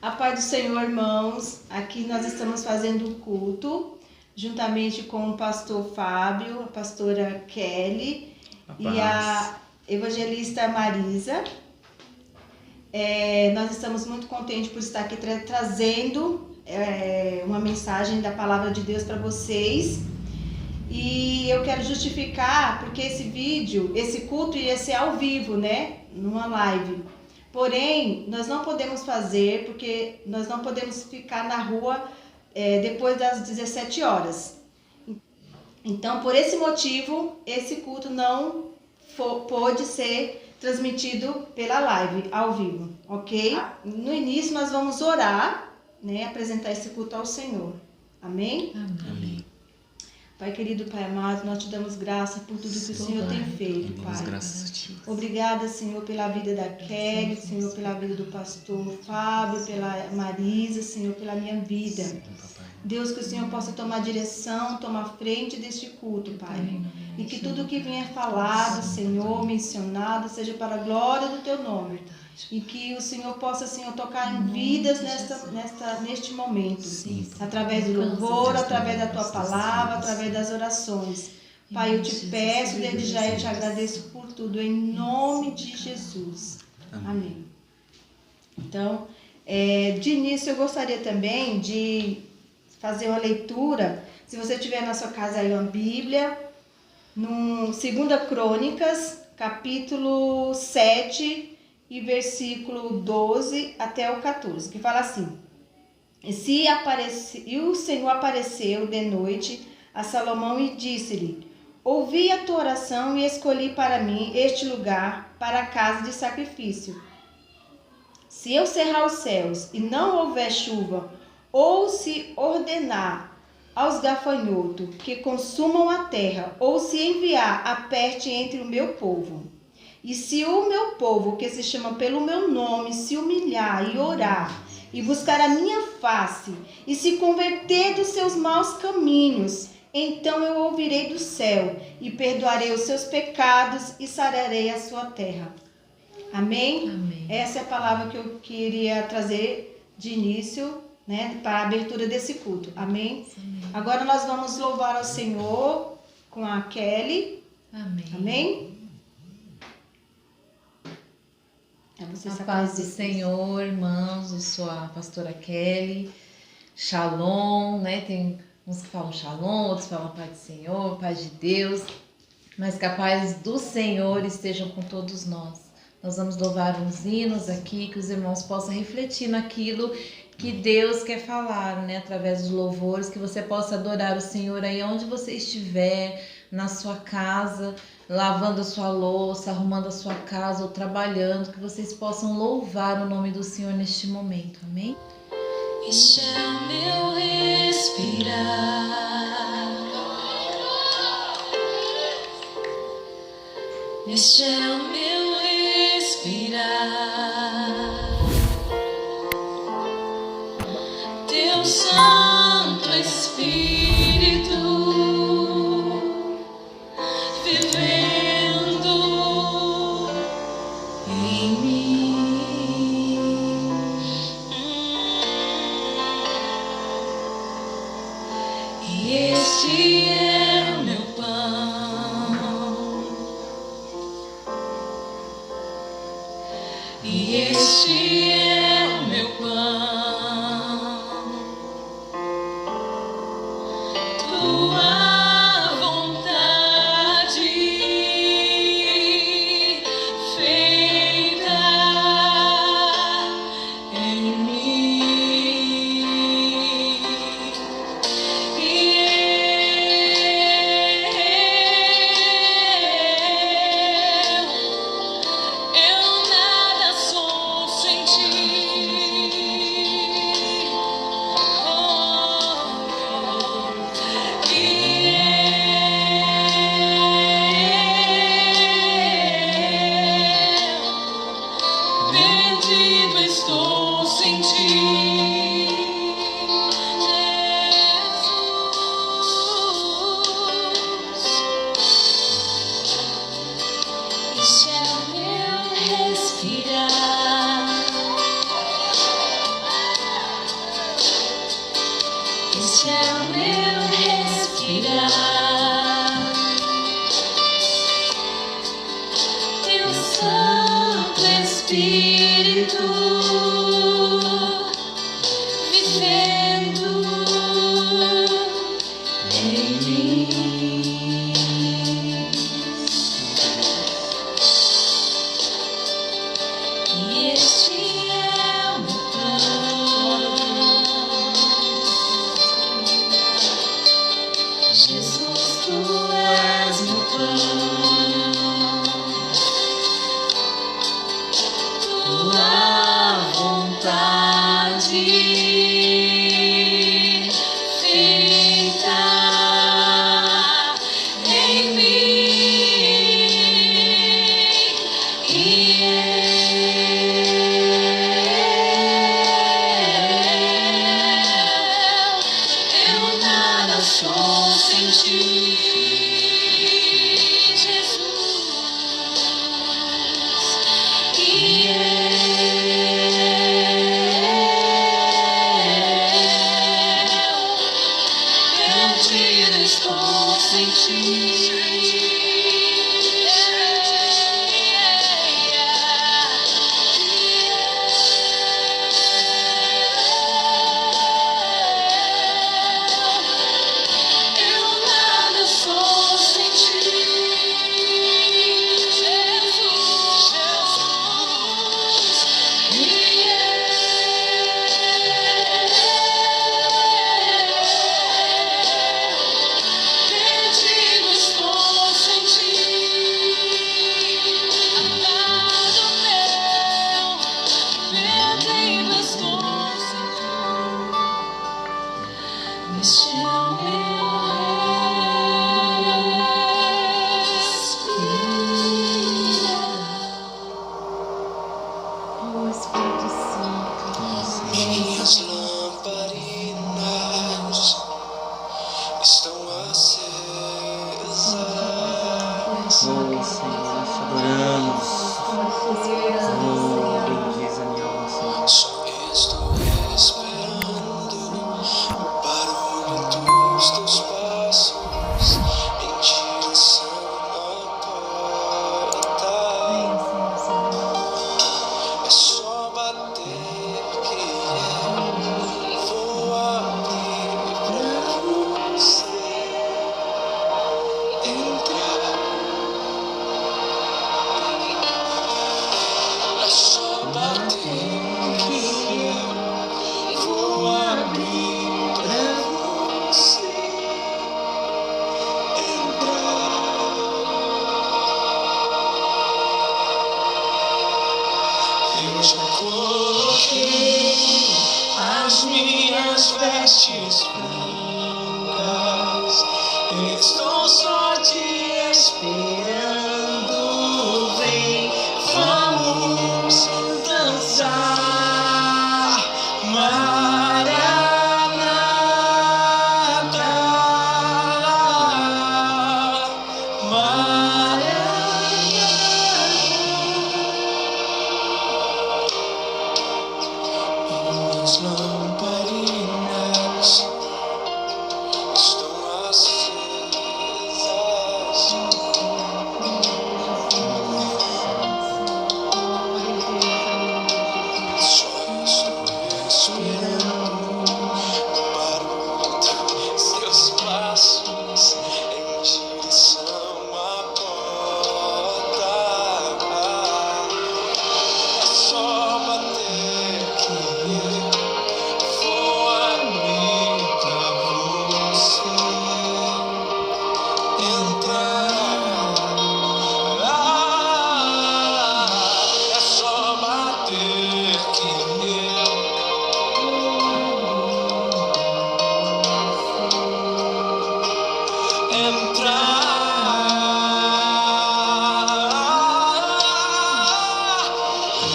A paz do Senhor, irmãos. Aqui nós estamos fazendo um culto, juntamente com o pastor Fábio, a pastora Kelly e a evangelista Marisa. Nós estamos muito contentes por estar aqui trazendo uma mensagem da palavra de Deus para vocês. E eu quero justificar, porque esse culto ia ser ao vivo, né? Numa live. Porém, nós não podemos fazer, porque nós não podemos ficar na rua depois das 17 horas. Então, por esse motivo, esse culto não pôde ser transmitido pela live, ao vivo, ok? No início, nós vamos orar, né? Apresentar esse culto ao Senhor. Amém? Amém. Pai querido, Pai amado, nós te damos graça por tudo que o Senhor tem feito, Pai. Graças a ti. Obrigada, Senhor, pela vida da Kelly, Senhor, pela vida do pastor Fábio, pela Marisa, Senhor, pela minha vida. Deus, que o Senhor possa tomar direção, tomar frente deste culto, Pai. E que tudo que vier falado, Senhor, mencionado, seja para a glória do Teu nome. E que o Senhor possa, Senhor, tocar em vidas neste momento. Através do louvor, através da Tua palavra, através das orações. Pai, eu te peço, desde já eu te agradeço por tudo, em nome de Jesus. Amém. Então, de início eu gostaria também de fazer uma leitura. Se você tiver na sua casa aí uma Bíblia, no 2 Crônicas, capítulo 7 e versículo 12 até o 14, que fala assim: E o Senhor apareceu de noite a Salomão e disse-lhe: Ouvi a tua oração e escolhi para mim este lugar para a casa de sacrifício. Se eu cerrar os céus e não houver chuva, ou se ordenar aos gafanhotos que consumam a terra, ou se enviar a peste entre o meu povo, e se o meu povo, que se chama pelo meu nome, se humilhar e orar, e buscar a minha face, e se converter dos seus maus caminhos, então eu ouvirei do céu, e perdoarei os seus pecados, e sararei a sua terra. Amém? Amém. Essa é a palavra que eu queria trazer de início, né, para a abertura desse culto. Amém? Amém. Agora nós vamos louvar ao Senhor com a Kelly. Amém. Amém? A paz do Senhor, irmãos, eu sou a pastora Kelly. Shalom, né? Tem uns que falam shalom, outros falam paz do Senhor, paz de Deus. Mas que a paz do Senhor esteja com todos nós. Nós vamos louvar uns hinos aqui, que os irmãos possam refletir naquilo que Deus quer falar, né? Através dos louvores, que você possa adorar o Senhor aí onde você estiver, na sua casa, lavando a sua louça, arrumando a sua casa ou trabalhando, que vocês possam louvar o nome do Senhor neste momento, amém? Este é o meu respirar, este é o meu respirar, Teu Santo Espírito vivendo em mim. E este é o meu pão, e Este é o meu respirar. Teu Santo Espírito vivendo em mim. E este é o meu pão. Jesus, tu és meu pão. Tua vontade feita em mim. E eu nada sou sem ti, Jesus. E perdido estou sem ti. Eu nada sou sem ti, Jesus, Jesus. Perdido estou sem ti, amado meu. Perdido estou sem ti. Este é o meu Oh, Espírito Santo. Minhas lamparinas estão acesas. Oh, Senhor, nós te adoramos. Oh, bendiz a minha alma, Senhor. Só estou esperando o barulho dos teus passos em direção à porta. É só bater que eu vou abrir pra você entrar. É só bater que eu vou abrir pra você entrar. Eu já coloquei as minhas vestes brancas. Estou só te esperando. Vem, vamos dançar. Maranata, Maranata. Minhas lamparinas estão acesas. Só estou esperando o barulho dos teus passos em direção à porta. É só bater que eu vou abrir pra você entrar. É só bater que eu entrar.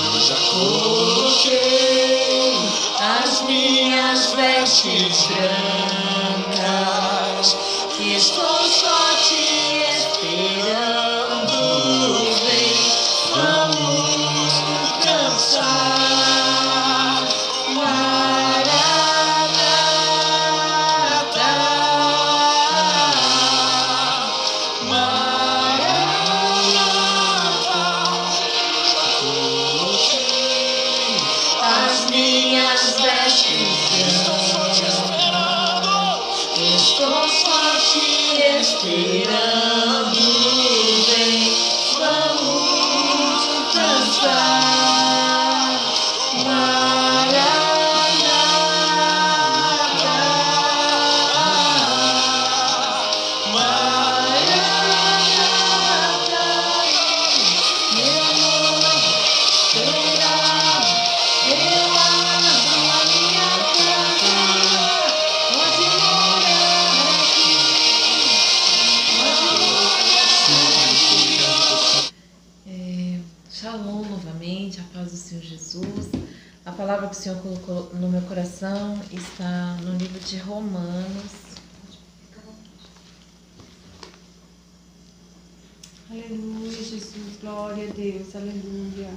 Eu já coloquei as minhas vestes brancas e estou só te esperando. Vem, vamos dançar. Maranata. as minhas vestes estou só te esperando. Vem, vamos dançar. Shalom novamente, a paz do Senhor Jesus. A palavra que o Senhor colocou no meu coração está no livro de Romanos. Aleluia, Jesus. Glória a Deus. Aleluia.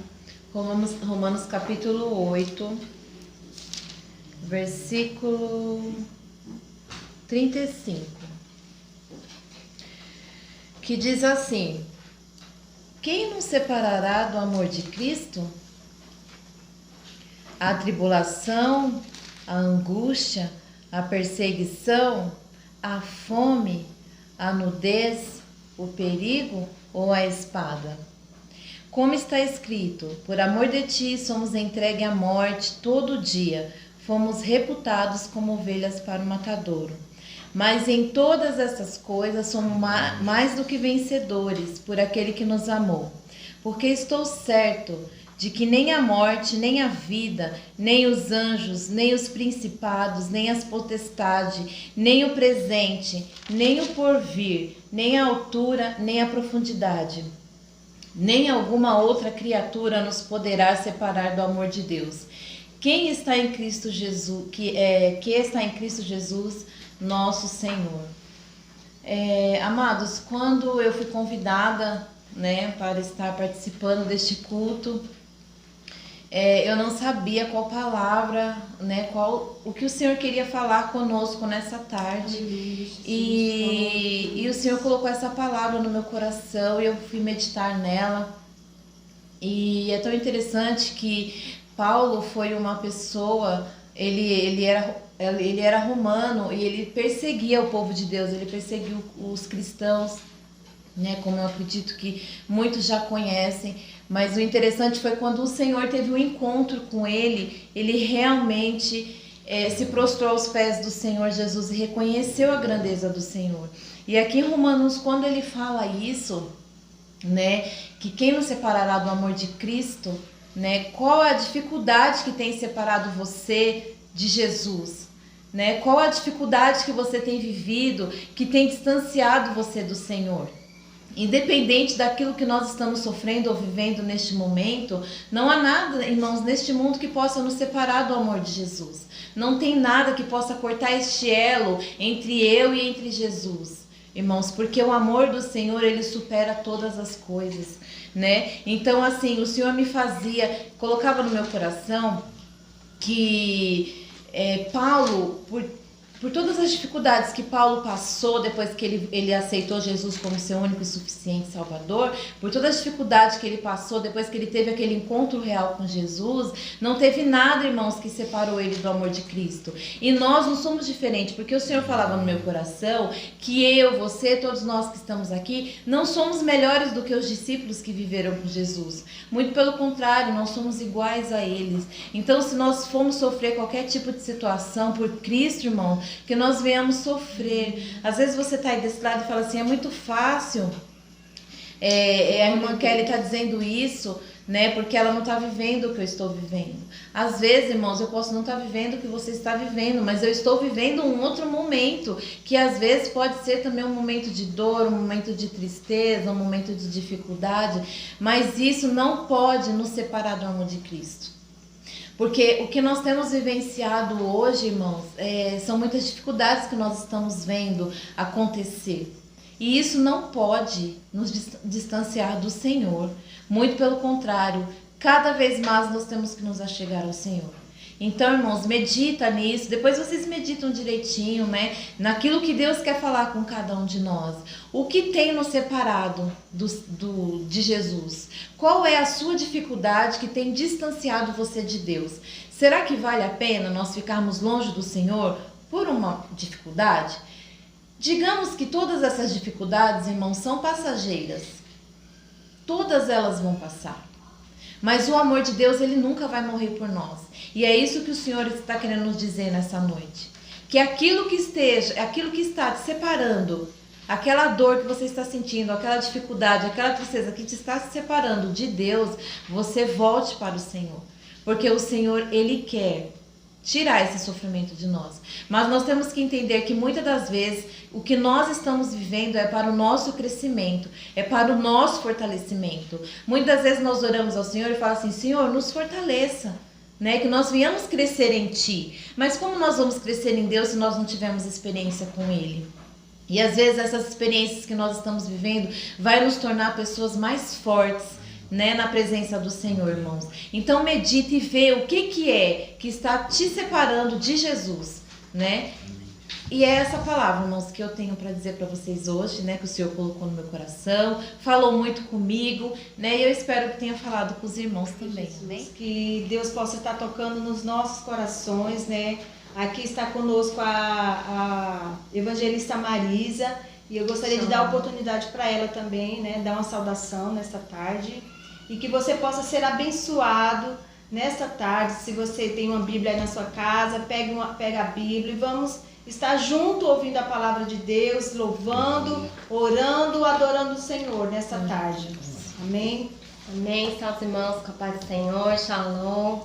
Romanos capítulo 8, versículo 35, que diz assim: quem nos separará do amor de Cristo? A tribulação, a angústia, a perseguição, a fome, a nudez, o perigo ou a espada? Como está escrito: por amor de ti somos entregues à morte todo dia, fomos reputados como ovelhas para o matadouro. Mas em todas essas coisas somos mais do que vencedores por aquele que nos amou. Porque estou certo de que nem a morte, nem a vida, nem os anjos, nem os principados, nem as potestades, nem o presente, nem o porvir, nem a altura, nem a profundidade, nem alguma outra criatura nos poderá separar do amor de Deus. Quem está em Cristo Jesus, que está em Cristo Jesus, nosso Senhor. Amados, quando eu fui convidada, para estar participando deste culto, eu não sabia qual palavra, o que o Senhor queria falar conosco nessa tarde. E o Senhor colocou essa palavra no meu coração e eu fui meditar nela. E é tão interessante que Paulo foi uma pessoa, ele era romano e ele perseguia o povo de Deus, ele perseguiu os cristãos, como eu acredito que muitos já conhecem. Mas o interessante foi quando o Senhor teve um encontro com ele realmente se prostrou aos pés do Senhor Jesus e reconheceu a grandeza do Senhor. E aqui em Romanos, quando ele fala isso, que quem nos separará do amor de Cristo, qual a dificuldade que tem separado você de Jesus? Qual a dificuldade que você tem vivido, que tem distanciado você do Senhor? Independente daquilo que nós estamos sofrendo ou vivendo neste momento, não há nada, irmãos, neste mundo que possa nos separar do amor de Jesus. Não tem nada que possa cortar este elo entre eu e entre Jesus, irmãos, porque o amor do Senhor, ele supera todas as coisas, Então, assim, o Senhor me colocava no meu coração que Paulo, por todas as dificuldades que Paulo passou depois que ele aceitou Jesus como seu único e suficiente Salvador, por todas as dificuldades que ele passou depois que ele teve aquele encontro real com Jesus, não teve nada, irmãos, que separou ele do amor de Cristo. E nós não somos diferentes, porque o Senhor falava no meu coração que eu, você, todos nós que estamos aqui, não somos melhores do que os discípulos que viveram com Jesus. Muito pelo contrário, nós somos iguais a eles. Então, se nós formos sofrer qualquer tipo de situação por Cristo, irmão, que nós venhamos sofrer. Às vezes você está aí desse lado e fala assim, é muito fácil. A irmã Kelly está dizendo isso, porque ela não está vivendo o que eu estou vivendo. Às vezes, irmãos, eu posso não estar vivendo o que você está vivendo, mas eu estou vivendo um outro momento, que às vezes pode ser também um momento de dor, um momento de tristeza, um momento de dificuldade, mas isso não pode nos separar do amor de Cristo. Porque o que nós temos vivenciado hoje, irmãos, são muitas dificuldades que nós estamos vendo acontecer. E isso não pode nos distanciar do Senhor. Muito pelo contrário, cada vez mais nós temos que nos achegar ao Senhor. Então, irmãos, medita nisso. Depois vocês meditam direitinho, né? Naquilo que Deus quer falar com cada um de nós. O que tem nos separado de Jesus? Qual é a sua dificuldade que tem distanciado você de Deus? Será que vale a pena nós ficarmos longe do Senhor por uma dificuldade? Digamos que todas essas dificuldades, irmãos, são passageiras. Todas elas vão passar. Mas o amor de Deus, ele nunca vai morrer por nós. E é isso que o Senhor está querendo nos dizer nessa noite. Que aquilo que está te separando, aquela dor que você está sentindo, aquela dificuldade, aquela tristeza que te está se separando de Deus, você volte para o Senhor. Porque o Senhor, ele quer tirar esse sofrimento de nós. Mas nós temos que entender que muitas das vezes o que nós estamos vivendo é para o nosso crescimento, é para o nosso fortalecimento. Muitas vezes nós oramos ao Senhor e falamos assim: Senhor, nos fortaleça, né? Que nós venhamos crescer em Ti. Mas como nós vamos crescer em Deus se nós não tivermos experiência com Ele? E às vezes essas experiências que nós estamos vivendo vai nos tornar pessoas mais fortes, né, na presença do Senhor, irmãos. Então medite e vê o que é que está te separando de Jesus, né? E é essa palavra, irmãos, que eu tenho para dizer para vocês hoje, né, que o Senhor colocou no meu coração, falou muito comigo, né? E eu espero que tenha falado com os irmãos também, amém? Que Deus possa estar tocando nos nossos corações, né? Aqui está conosco a evangelista Marisa, e eu gostaria de dar a oportunidade para ela também, né, dar uma saudação nesta tarde. E que você possa ser abençoado nesta tarde. Se você tem uma Bíblia aí na sua casa, pega a Bíblia e vamos estar junto ouvindo a palavra de Deus, louvando, orando, adorando o Senhor nesta tarde. Amém? Amém, salve irmãos, com a paz do Senhor, shalom.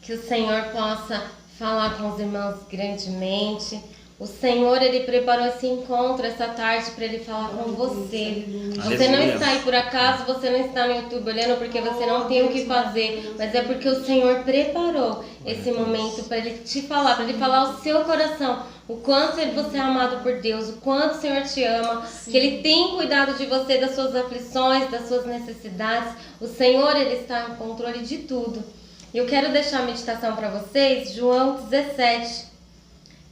Que o Senhor possa falar com os irmãos grandemente. O Senhor, Ele preparou esse encontro essa tarde para Ele falar com você. Você não está aí por acaso, você não está no YouTube olhando porque você não tem o que fazer, mas é porque o Senhor preparou esse momento para Ele te falar, para Ele falar ao seu coração o quanto você é amado por Deus, o quanto o Senhor te ama, que Ele tem cuidado de você, das suas aflições, das suas necessidades. O Senhor, Ele está no controle de tudo. E eu quero deixar a meditação para vocês, João 17.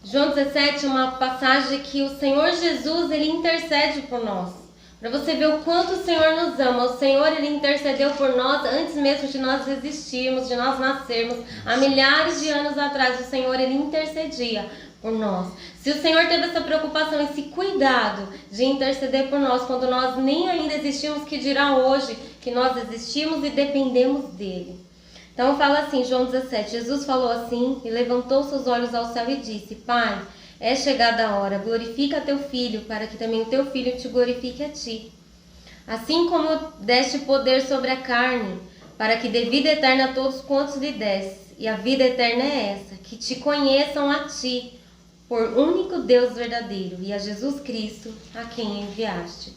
João 17 é uma passagem que o Senhor Jesus, Ele intercede por nós. Para você ver o quanto o Senhor nos ama. O Senhor, Ele intercedeu por nós antes mesmo de nós existirmos, de nós nascermos. Há milhares de anos atrás, o Senhor, Ele intercedia por nós. Se o Senhor teve essa preocupação, esse cuidado de interceder por nós, quando nós nem ainda existimos, que dirá hoje que nós existimos e dependemos dEle. Então fala assim, João 17, Jesus falou assim e levantou seus olhos ao céu e disse: Pai, é chegada a hora, glorifica teu filho, para que também o teu filho te glorifique a ti. Assim como deste poder sobre a carne, para que dê vida eterna a todos quantos lhe deste. E a vida eterna é essa, que te conheçam a ti, por único Deus verdadeiro, e a Jesus Cristo, a quem enviaste.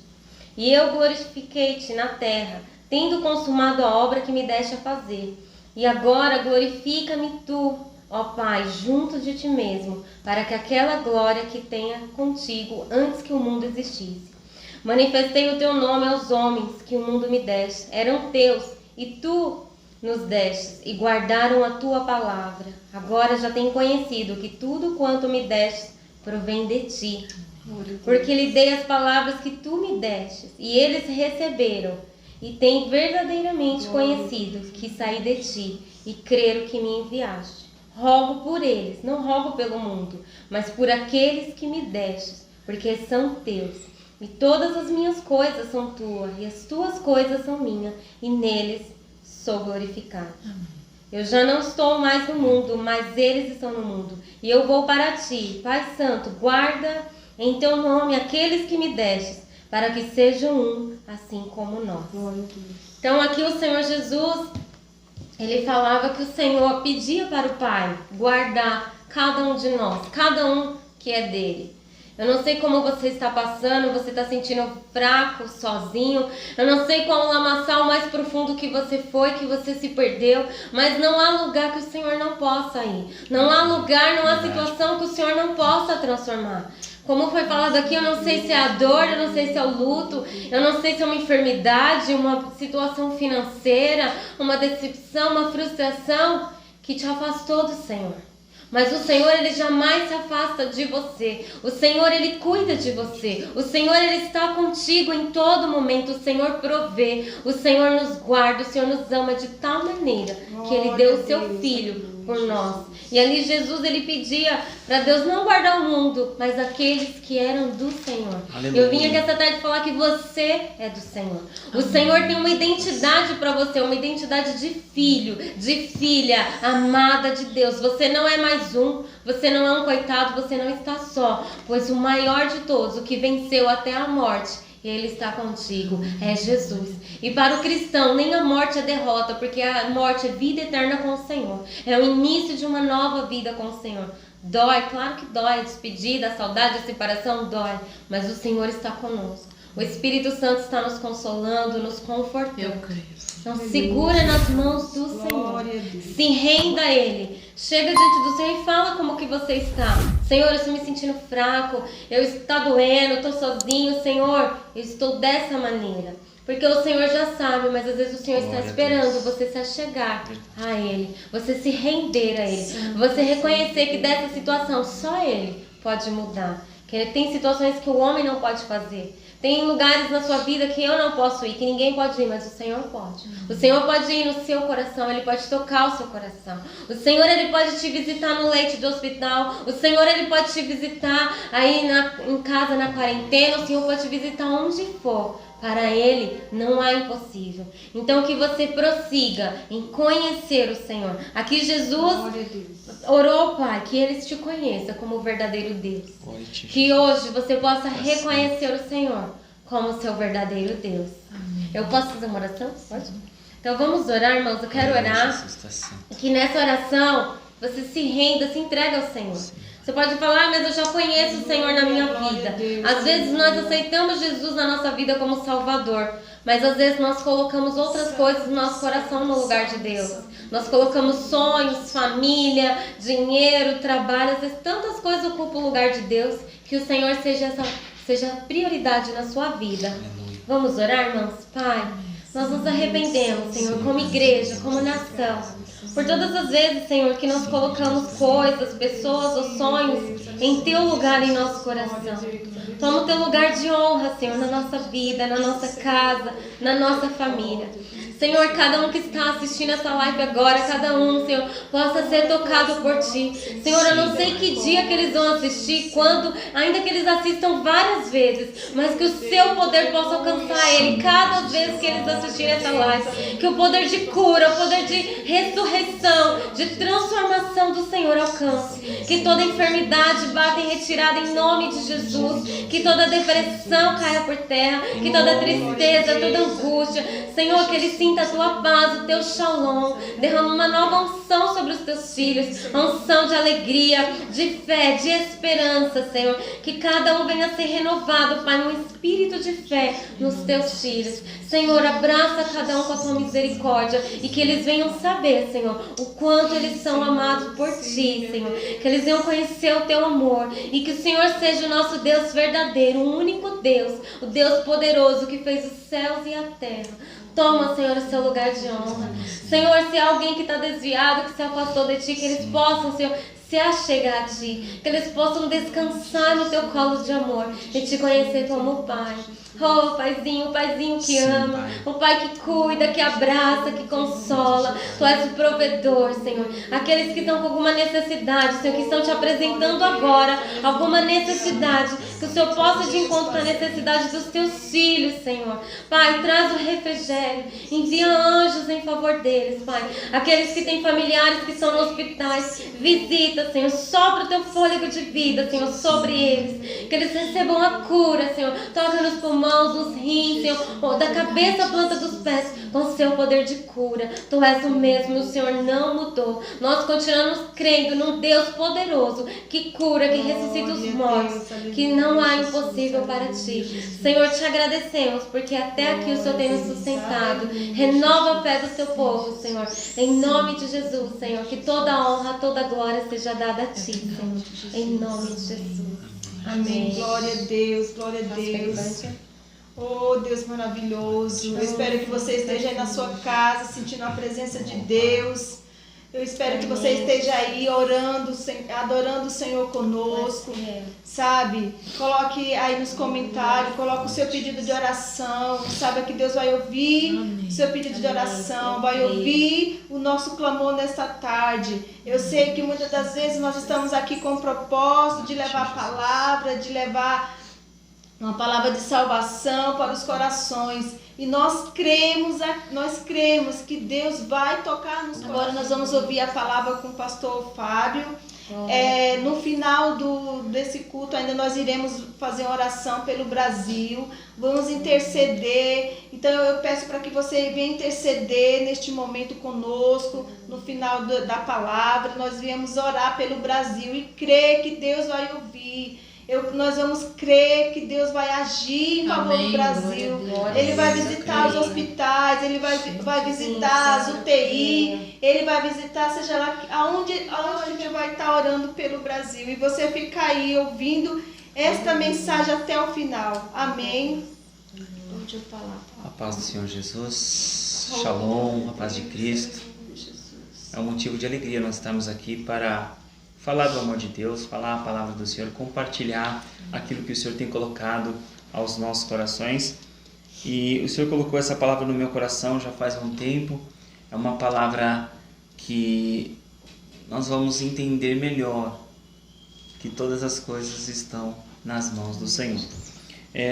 E eu glorifiquei-te na terra, tendo consumado a obra que me deste a fazer. E agora glorifica-me tu, ó Pai, junto de ti mesmo, para que aquela glória que tenha contigo antes que o mundo existisse. Manifestei o teu nome aos homens que o mundo me deste, eram teus, e tu nos destes, e guardaram a tua palavra. Agora já tenho conhecido que tudo quanto me deste provém de ti, porque lhe dei as palavras que tu me destes, e eles receberam. E tem verdadeiramente conhecido que saí de ti e creram que me enviaste. Rogo por eles, não rogo pelo mundo, mas por aqueles que me destes, porque são teus. E todas as minhas coisas são tuas, e as tuas coisas são minhas, e neles sou glorificado. Eu já não estou mais no mundo, mas eles estão no mundo. E eu vou para ti, Pai Santo, guarda em teu nome aqueles que me destes, para que sejam um, assim como nós. Então aqui o Senhor Jesus, Ele falava que o Senhor pedia para o Pai guardar cada um de nós, cada um que é dele. Eu não sei como você está passando, você está sentindo fraco, sozinho. Eu não sei qual o lamaçal mais profundo que você foi, que você se perdeu. Mas não há lugar que o Senhor não possa ir. Não há lugar, não há situação que o Senhor não possa transformar. Como foi falado aqui, eu não sei se é a dor, eu não sei se é o luto, eu não sei se é uma enfermidade, uma situação financeira, uma decepção, uma frustração que te afastou do Senhor. Mas o Senhor, Ele jamais se afasta de você. O Senhor, Ele cuida de você. O Senhor, Ele está contigo em todo momento. O Senhor provê. O Senhor nos guarda. O Senhor nos ama de tal maneira que Ele deu o seu Filho por nós. E ali Jesus, Ele pedia para Deus não guardar o mundo, mas aqueles que eram do Senhor. Aleluia. Eu vim aqui essa tarde falar que você é do Senhor. O Senhor tem uma identidade para você, uma identidade de filho, de filha, amada de Deus. Você não é mais um, você não é um coitado, você não está só, pois o maior de todos, o que venceu até a morte, Ele está contigo, é Jesus. E para o cristão, nem a morte é derrota, porque a morte é vida eterna com o Senhor. É o início de uma nova vida com o Senhor. Dói, claro que dói, a despedida, a saudade, a separação dói, mas o Senhor está conosco. O Espírito Santo está nos consolando, nos confortando. Eu creio. Então segura nas mãos do Senhor. Glória a Deus. Se renda a Ele. Chega diante do Senhor e fala como que você está. Senhor, eu estou me sentindo fraco. Está doendo, estou sozinho. Senhor, eu estou dessa maneira. Porque o Senhor já sabe, mas às vezes o Senhor está Glória a esperando Deus. você se achegar a Ele. Você se render a Ele. Você reconhecer que dessa situação só Ele pode mudar. Que tem situações que o homem não pode fazer. Tem lugares na sua vida que eu não posso ir, que ninguém pode ir, mas o Senhor pode. O Senhor pode ir no seu coração, Ele pode tocar o seu coração. O Senhor, Ele pode te visitar no leito do hospital. O Senhor, Ele pode te visitar aí em casa, na quarentena. O Senhor pode te visitar onde for. Para Ele não há impossível. Então que você prossiga em conhecer o Senhor. Aqui Jesus Glória a Deus. orou ao Pai que Ele te conheça como o verdadeiro Deus. Glória a ti. Que hoje você possa reconhecer o Senhor como o seu verdadeiro Deus. Eu posso fazer uma oração? Pode? Então vamos orar, irmãos. Eu quero orar. Jesus está santo. Que nessa oração você se renda, se entrega ao Senhor. Você pode falar, mas eu já conheço o Senhor na minha vida. Às vezes nós aceitamos Jesus na nossa vida como Salvador, mas às vezes nós colocamos outras coisas no nosso coração no lugar de Deus. Nós colocamos sonhos, família, dinheiro, trabalho, às vezes tantas coisas ocupam o lugar de Deus, que o Senhor seja a prioridade na sua vida. Aleluia. Vamos orar, irmãos? Pai, nós nos arrependemos, Senhor, como igreja, como nação, por todas as vezes, Senhor, que nós colocamos coisas, pessoas ou sonhos em Teu lugar em nosso coração. Toma o Teu lugar de honra, Senhor, na nossa vida, na nossa casa, na nossa família. Senhor, cada um que está assistindo essa live agora, cada um, Senhor, possa ser tocado por Ti. Senhor, eu não sei que dia que eles vão assistir, quando, ainda que eles assistam várias vezes, mas que o Seu poder possa alcançar ele cada vez que eles assistirem essa live. Que o poder de cura, o poder de ressurreição, de transformação do Senhor alcance. Que toda enfermidade bata em retirada em nome de Jesus. Que toda depressão caia por terra. Que toda tristeza, toda angústia, Senhor, que eles sinta a Tua paz, o Teu shalom. Derrama uma nova unção sobre os Teus filhos, uma unção de alegria, de fé, de esperança, Senhor. Que cada um venha a ser renovado, Pai, num espírito de fé nos Teus filhos. Senhor, abraça cada um com a Tua misericórdia e que eles venham saber, Senhor, o quanto eles são amados por Ti, Senhor. Que eles venham conhecer o Teu amor e que o Senhor seja o nosso Deus verdadeiro, o único Deus, o Deus poderoso que fez os céus e a terra. Toma, Senhor, o seu lugar de honra. Senhor, se há alguém que está desviado, que se afastou de Ti, que eles possam, Senhor, se achegar a Ti, que eles possam descansar no Teu colo de amor e Te conhecer como Pai. Oh, Paizinho, o Paizinho que ama, o Pai que cuida, que abraça, que consola. Tu és o provedor, Senhor. Aqueles que estão com alguma necessidade, Senhor, que estão Te apresentando agora alguma necessidade, que o Senhor possa de encontro com a necessidade dos Teus filhos, Senhor. Pai, traz o refrigério, envia anjos em favor deles, Pai. Aqueles que têm familiares que estão nos hospitais, visita, Senhor, sopra o Teu fôlego de vida, Senhor, sobre eles. Que eles recebam a cura, Senhor. Toca nos pulmões, nos rins, Senhor, da cabeça à planta dos pés, com o Seu poder de cura. Tu és o mesmo, o Senhor não mudou. Nós continuamos crendo num Deus poderoso, que cura, que ressuscita os mortos, que não há impossível para Ti. Senhor, Te agradecemos, porque até aqui o Senhor tem nos sustentado. Renova a fé do Teu povo, Senhor. Em nome de Jesus, Senhor, que toda a honra, toda a glória seja dada a Ti, Senhor. Em nome de Jesus. Amém. Glória a Deus, glória a Deus. Oh, Deus maravilhoso. Eu espero que você esteja aí na sua casa, sentindo a presença de Deus. Eu espero que você esteja aí orando, adorando o Senhor conosco, sabe? Coloque aí nos comentários, coloque o seu pedido de oração. Saiba que Deus vai ouvir o seu pedido de oração, vai ouvir o nosso clamor nesta tarde. Eu sei que muitas das vezes nós estamos aqui com o propósito de levar a palavra, de levar uma palavra de salvação para os corações. E nós cremos que Deus vai tocar nos corações. Agora nós vamos ouvir a palavra com o pastor Fábio. No final desse culto ainda nós iremos fazer uma oração pelo Brasil. Vamos interceder. Então eu peço para que você venha interceder neste momento conosco. No final da palavra nós viemos orar pelo Brasil e crer que Deus vai ouvir. Nós vamos crer que Deus vai agir em favor do Brasil. Ele vai visitar os hospitais, Ele vai visitar as UTI, Ele vai visitar, seja lá aonde a gente vai estar orando pelo Brasil. E você fica aí ouvindo esta mensagem até o final. Amém. Deixa eu falar. A paz do Senhor Jesus, Shalom, a paz de Cristo. É um motivo de alegria nós estarmos aqui para falar do amor de Deus, falar a palavra do Senhor, compartilhar aquilo que o Senhor tem colocado aos nossos corações. E o Senhor colocou essa palavra no meu coração já faz um tempo. É uma palavra que nós vamos entender melhor, que todas as coisas estão nas mãos do Senhor.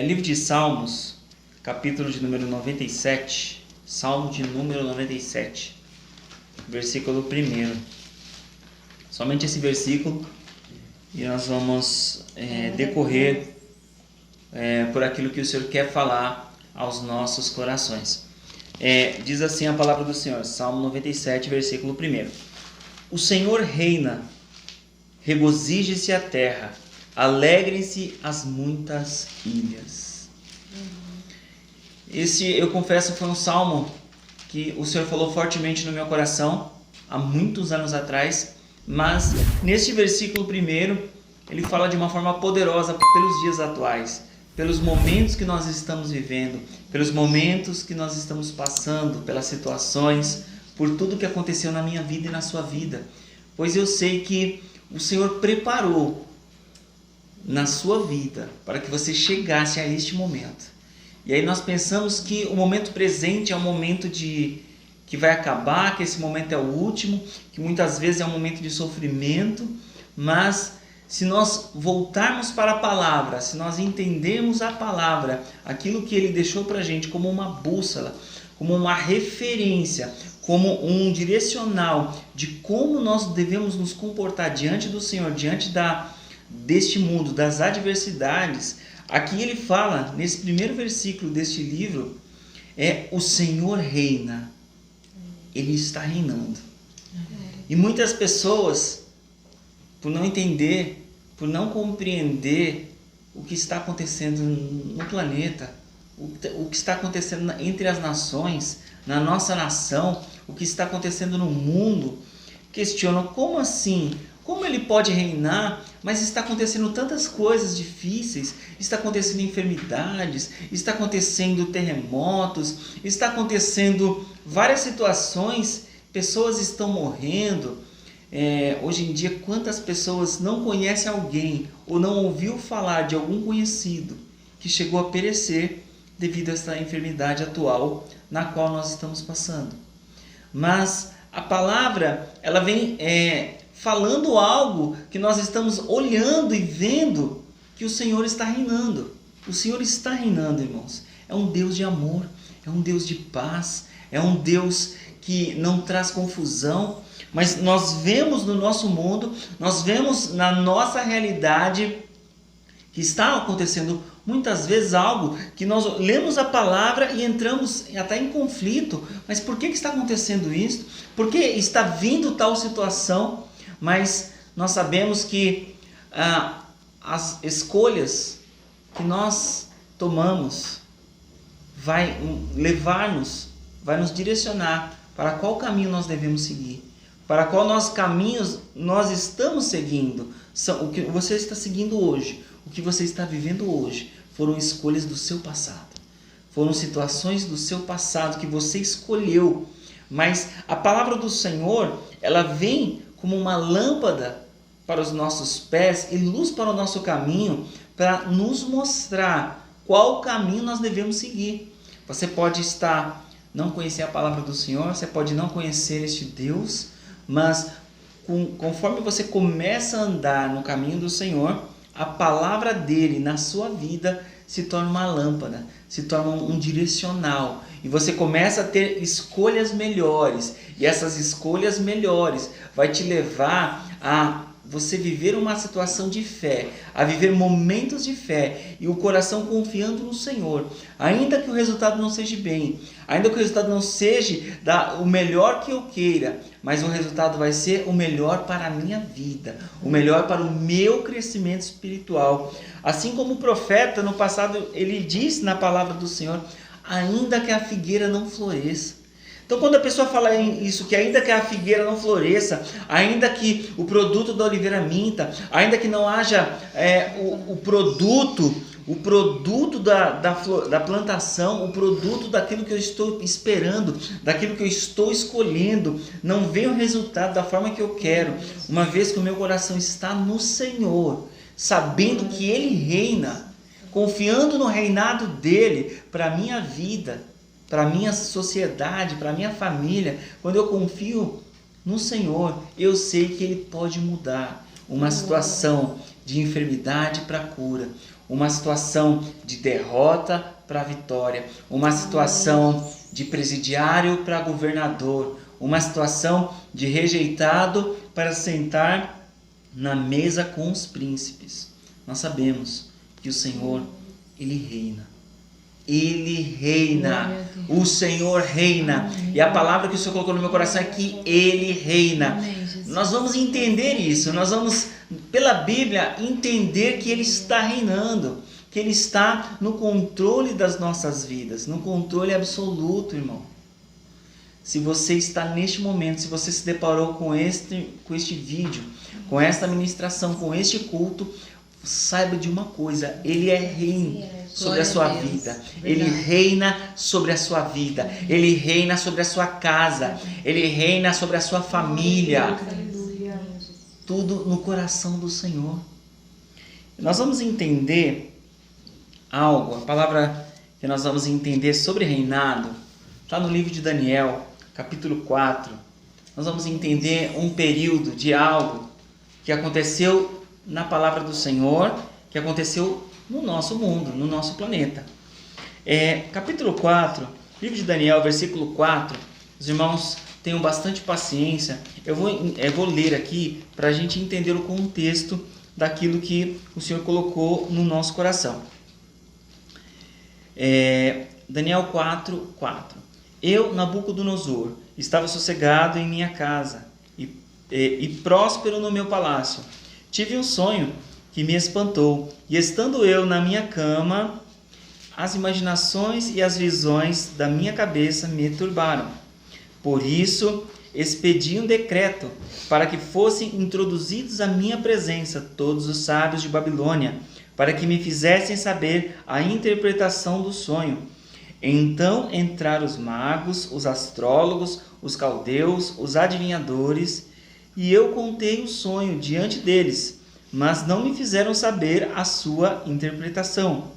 Livro de Salmos, capítulo de número 97, Salmo de número 97, versículo 1. Somente esse versículo, e nós vamos decorrer por aquilo que o Senhor quer falar aos nossos corações. Diz assim a palavra do Senhor, Salmo 97, versículo 1. O Senhor reina, regozije-se a terra, alegrem-se as muitas ilhas. Esse, eu confesso, foi um salmo que o Senhor falou fortemente no meu coração há muitos anos atrás. Mas neste versículo 1, ele fala de uma forma poderosa pelos dias atuais, pelos momentos que nós estamos vivendo, pelos momentos que nós estamos passando, pelas situações, por tudo que aconteceu na minha vida e na sua vida. Pois eu sei que o Senhor preparou na sua vida para que você chegasse a este momento. E aí nós pensamos que o momento presente é um momento que vai acabar, que esse momento é o último, que muitas vezes é um momento de sofrimento, mas se nós voltarmos para a palavra, se nós entendermos a palavra, aquilo que Ele deixou para a gente como uma bússola, como uma referência, como um direcional de como nós devemos nos comportar diante do Senhor, diante deste mundo, das adversidades, aqui Ele fala, nesse primeiro versículo deste livro, o Senhor reina. Ele está reinando. E muitas pessoas, por não entender, por não compreender o que está acontecendo no planeta, o que está acontecendo entre as nações, na nossa nação, o que está acontecendo no mundo, questionam como assim? Como Ele pode reinar, mas está acontecendo tantas coisas difíceis, está acontecendo enfermidades, está acontecendo terremotos, está acontecendo várias situações, pessoas estão morrendo. Hoje em dia, quantas pessoas não conhecem alguém ou não ouviu falar de algum conhecido que chegou a perecer devido a essa enfermidade atual na qual nós estamos passando. Mas a palavra, ela vem falando algo que nós estamos olhando e vendo que o Senhor está reinando. O Senhor está reinando, irmãos. É um Deus de amor, é um Deus de paz, é um Deus que não traz confusão. Mas nós vemos no nosso mundo, nós vemos na nossa realidade que está acontecendo muitas vezes algo que nós lemos a palavra e entramos até em conflito. Mas por que está acontecendo isso? Por que está vindo tal situação? Mas nós sabemos que as escolhas que nós tomamos vai levar-nos, vai nos direcionar para qual caminho nós devemos seguir, para qual caminhos nós estamos seguindo. O que você está seguindo hoje, o que você está vivendo hoje, foram escolhas do seu passado. Foram situações do seu passado que você escolheu. Mas a palavra do Senhor, ela vem como uma lâmpada para os nossos pés e luz para o nosso caminho, para nos mostrar qual caminho nós devemos seguir. Você pode não conhecer a palavra do Senhor, você pode não conhecer este Deus, mas conforme você começa a andar no caminho do Senhor, a palavra dele na sua vida se torna uma lâmpada, se torna um direcional, e você começa a ter escolhas melhores, e essas escolhas melhores vai te levar a você viver uma situação de fé, a viver momentos de fé, e o coração confiando no Senhor, ainda que o resultado não seja bem, ainda que o resultado não seja o melhor que eu queira, mas o resultado vai ser o melhor para a minha vida, o melhor para o meu crescimento espiritual. Assim como o profeta no passado, ele disse na palavra do Senhor, ainda que a figueira não floresça. Então, quando a pessoa fala isso, que ainda que a figueira não floresça, ainda que o produto da oliveira minta, ainda que não haja o produto da plantação, o produto daquilo que eu estou esperando, daquilo que eu estou escolhendo, não vem o resultado da forma que eu quero, uma vez que o meu coração está no Senhor, sabendo que Ele reina, confiando no reinado dEle para a minha vida, para a minha sociedade, para a minha família. Quando eu confio no Senhor, eu sei que Ele pode mudar uma situação de enfermidade para cura, uma situação de derrota para vitória, uma situação de presidiário para governador, uma situação de rejeitado para sentar na mesa com os príncipes. Nós sabemos que o Senhor, Ele reina. Ele reina, o Senhor reina, e a palavra que o Senhor colocou no meu coração é que Ele reina. Nós vamos entender isso, nós vamos, pela Bíblia, entender que Ele está reinando, que Ele está no controle das nossas vidas, no controle absoluto, irmão. Se você está neste momento, se você se deparou com este vídeo, com esta ministração, com este culto, saiba de uma coisa, Ele reina sobre a sua vida, Ele reina sobre a sua vida, Ele reina sobre a sua casa, Ele reina sobre a sua família, tudo no coração do Senhor. Nós vamos entender algo, a palavra que nós vamos entender sobre reinado, está no livro de Daniel, capítulo 4, nós vamos entender um período de algo que aconteceu na palavra do Senhor, que aconteceu no nosso mundo, no nosso planeta. Capítulo 4, livro de Daniel, versículo 4, os irmãos tenham bastante paciência, eu vou ler aqui para a gente entender o contexto daquilo que o Senhor colocou no nosso coração. Daniel 4, 4. Eu, Nabucodonosor, estava sossegado em minha casa e próspero no meu palácio. Tive um sonho que me espantou, e estando eu na minha cama, as imaginações e as visões da minha cabeça me turbaram. Por isso, expedi um decreto para que fossem introduzidos à minha presença todos os sábios de Babilônia, para que me fizessem saber a interpretação do sonho. Então entraram os magos, os astrólogos, os caldeus, os adivinhadores, e eu contei o sonho diante deles, mas não me fizeram saber a sua interpretação.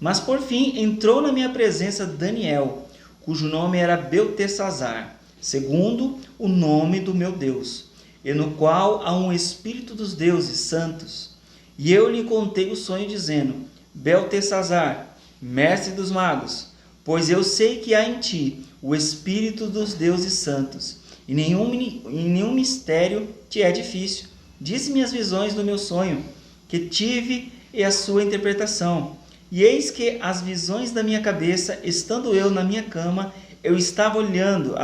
Mas por fim entrou na minha presença Daniel, cujo nome era Beltesazar, segundo o nome do meu Deus, e no qual há um espírito dos deuses santos. E eu lhe contei o sonho, dizendo: Beltesazar, mestre dos magos, pois eu sei que há em ti o espírito dos deuses santos, e nenhum mistério te é difícil. Disse-me as visões do meu sonho, que tive, e a sua interpretação. E eis que as visões da minha cabeça, estando eu na minha cama, eu estava olhando,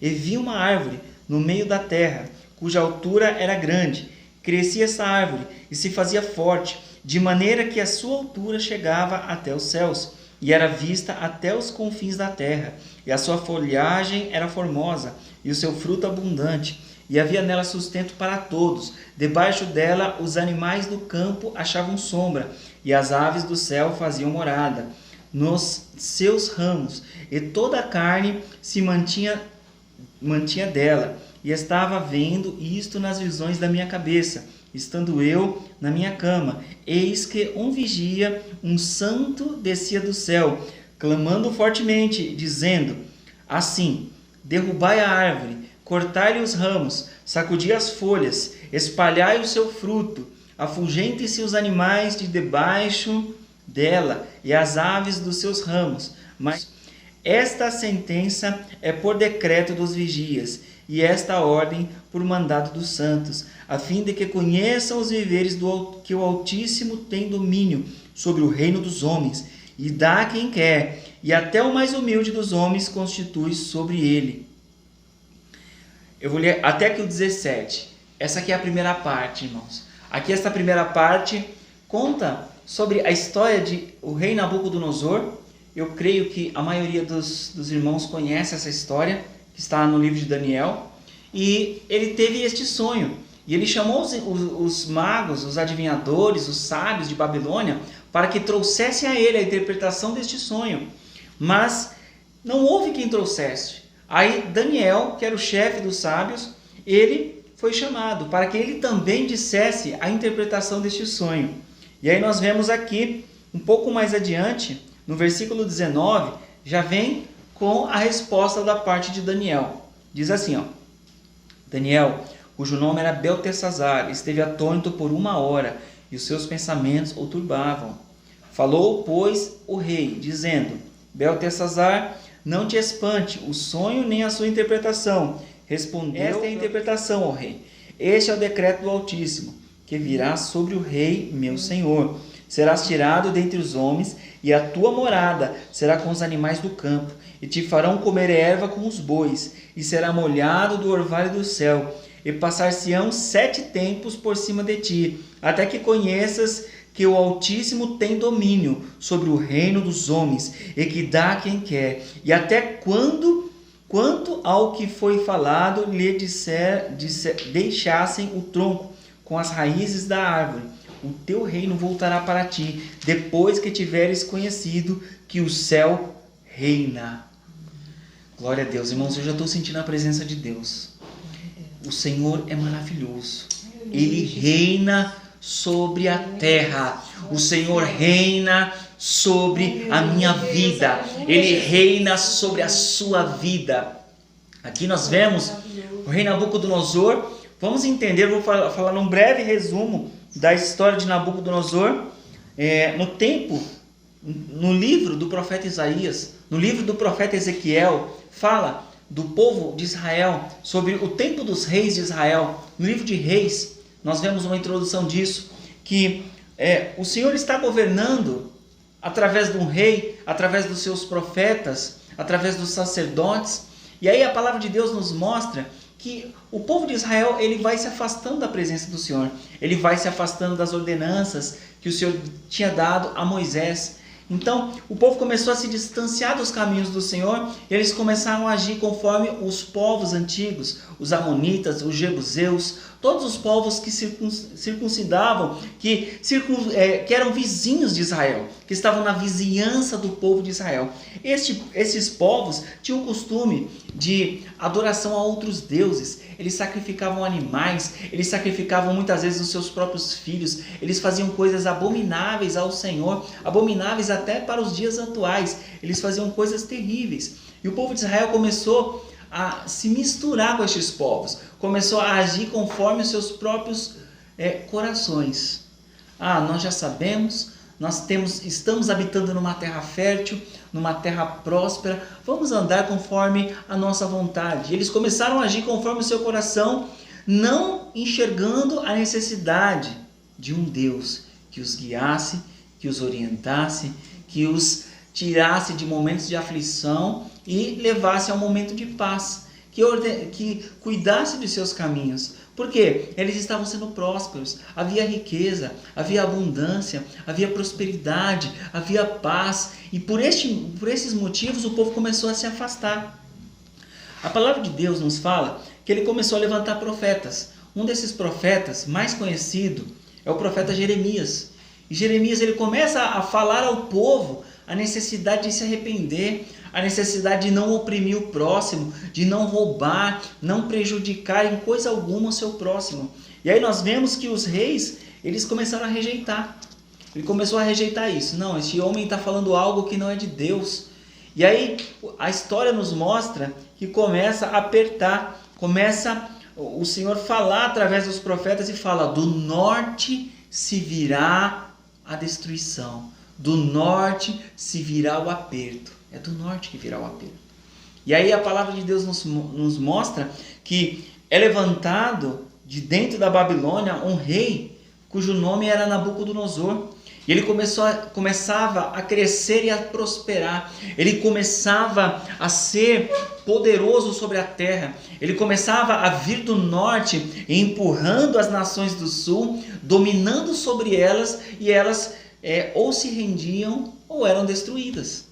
e vi uma árvore no meio da terra, cuja altura era grande. Crescia essa árvore e se fazia forte, de maneira que a sua altura chegava até os céus, e era vista até os confins da terra. E a sua folhagem era formosa, e o seu fruto abundante, e havia nela sustento para todos. Debaixo dela os animais do campo achavam sombra, e as aves do céu faziam morada. nos seus ramos, e toda a carne se mantinha dela. E estava vendo isto nas visões da minha cabeça, estando eu na minha cama. Eis que um vigia, um santo, descia do céu, clamando fortemente, dizendo assim: derrubai a árvore, cortai-lhe os ramos, sacudi as folhas, espalhai o seu fruto, afugentem-se os animais de debaixo dela e as aves dos seus ramos. Mas esta sentença é por decreto dos vigias, e esta ordem por mandado dos santos, a fim de que conheçam os viveres que o Altíssimo tem domínio sobre o reino dos homens, e dá a quem quer, e até o mais humilde dos homens constitui sobre ele. Eu vou ler até aqui o 17. Essa aqui é a primeira parte, irmãos. Aqui esta primeira parte conta sobre a história de o rei Nabucodonosor. Eu creio que a maioria dos irmãos conhece essa história, que está no livro de Daniel. E ele teve este sonho. E ele chamou os magos, os adivinhadores, os sábios de Babilônia, para que trouxessem a ele a interpretação deste sonho. Mas não houve quem trouxesse. Aí Daniel, que era o chefe dos sábios, ele foi chamado para que ele também dissesse a interpretação deste sonho. E aí nós vemos aqui, um pouco mais adiante, no versículo 19, já vem com a resposta da parte de Daniel. Diz assim, Daniel, cujo nome era Beltesazar, esteve atônito por 1 hora, e os seus pensamentos o turbavam. Falou, pois, o rei, dizendo: Beltesazar, não te espante o sonho nem a sua interpretação. Respondeu: esta é a interpretação, ó rei. Este é o decreto do Altíssimo, que virá sobre o rei, meu senhor. Serás tirado dentre os homens, e a tua morada será com os animais do campo, e te farão comer erva com os bois, e será molhado do orvalho do céu, e passar-se-ão 7 tempos por cima de ti, até que conheças que o Altíssimo tem domínio sobre o reino dos homens, e que dá a quem quer, e até quanto ao que foi falado lhe deixassem o tronco com as raízes da árvore. O teu reino voltará para ti, depois que tiveres conhecido que o céu reina. Glória a Deus. Irmãos, eu já estou sentindo a presença de Deus. O Senhor é maravilhoso. Ele reina sobre a terra. O Senhor reina sobre a minha vida. Ele reina sobre a sua vida. Aqui nós vemos o rei Nabucodonosor. Vamos entender, vou falar num breve resumo da história de Nabucodonosor. No livro do profeta Isaías, no livro do profeta Ezequiel, fala do povo de Israel, sobre o tempo dos reis de Israel. No livro de Reis, nós vemos uma introdução disso, que o Senhor está governando através de um rei, através dos seus profetas, através dos sacerdotes. E aí a palavra de Deus nos mostra que o povo de Israel, ele vai se afastando da presença do Senhor, ele vai se afastando das ordenanças que o Senhor tinha dado a Moisés. Então o povo começou a se distanciar dos caminhos do Senhor, e eles começaram a agir conforme os povos antigos, os amonitas, os jebuseus, todos os povos que circuncidavam, que eram vizinhos de Israel, que estavam na vizinhança do povo de Israel. Esses povos tinham o costume de adoração a outros deuses. Eles sacrificavam animais, eles sacrificavam muitas vezes os seus próprios filhos, eles faziam coisas abomináveis ao Senhor, abomináveis até para os dias atuais. Eles faziam coisas terríveis. E o povo de Israel começou a se misturar com estes povos, começou a agir conforme os seus próprios corações. Nós já sabemos, estamos habitando numa terra fértil, numa terra próspera, vamos andar conforme a nossa vontade. Eles começaram a agir conforme o seu coração, não enxergando a necessidade de um Deus que os guiasse, que os orientasse, que os tirasse de momentos de aflição e levasse a um momento de paz, que cuidasse de seus caminhos. Porque eles estavam sendo prósperos, havia riqueza, havia abundância, havia prosperidade, havia paz, e por esses motivos o povo começou a se afastar. A palavra de Deus nos fala que ele começou a levantar profetas. Um desses profetas mais conhecido é o profeta Jeremias. E Jeremias, ele começa a falar ao povo a necessidade de se arrepender, a necessidade de não oprimir o próximo, de não roubar, não prejudicar em coisa alguma o seu próximo. E aí nós vemos que os reis, eles começaram a rejeitar. Ele começou a rejeitar isso. Não, esse homem está falando algo que não é de Deus. E aí a história nos mostra que começa a apertar, começa o Senhor falar através dos profetas e fala: do norte se virá a destruição, do norte se virá o aperto. É do norte que virá o aperto. E aí a palavra de Deus nos mostra que é levantado de dentro da Babilônia um rei cujo nome era Nabucodonosor. E ele começava a crescer e a prosperar. Ele começava a ser poderoso sobre a terra. Ele começava a vir do norte, empurrando as nações do sul, dominando sobre elas, e elas ou se rendiam ou eram destruídas.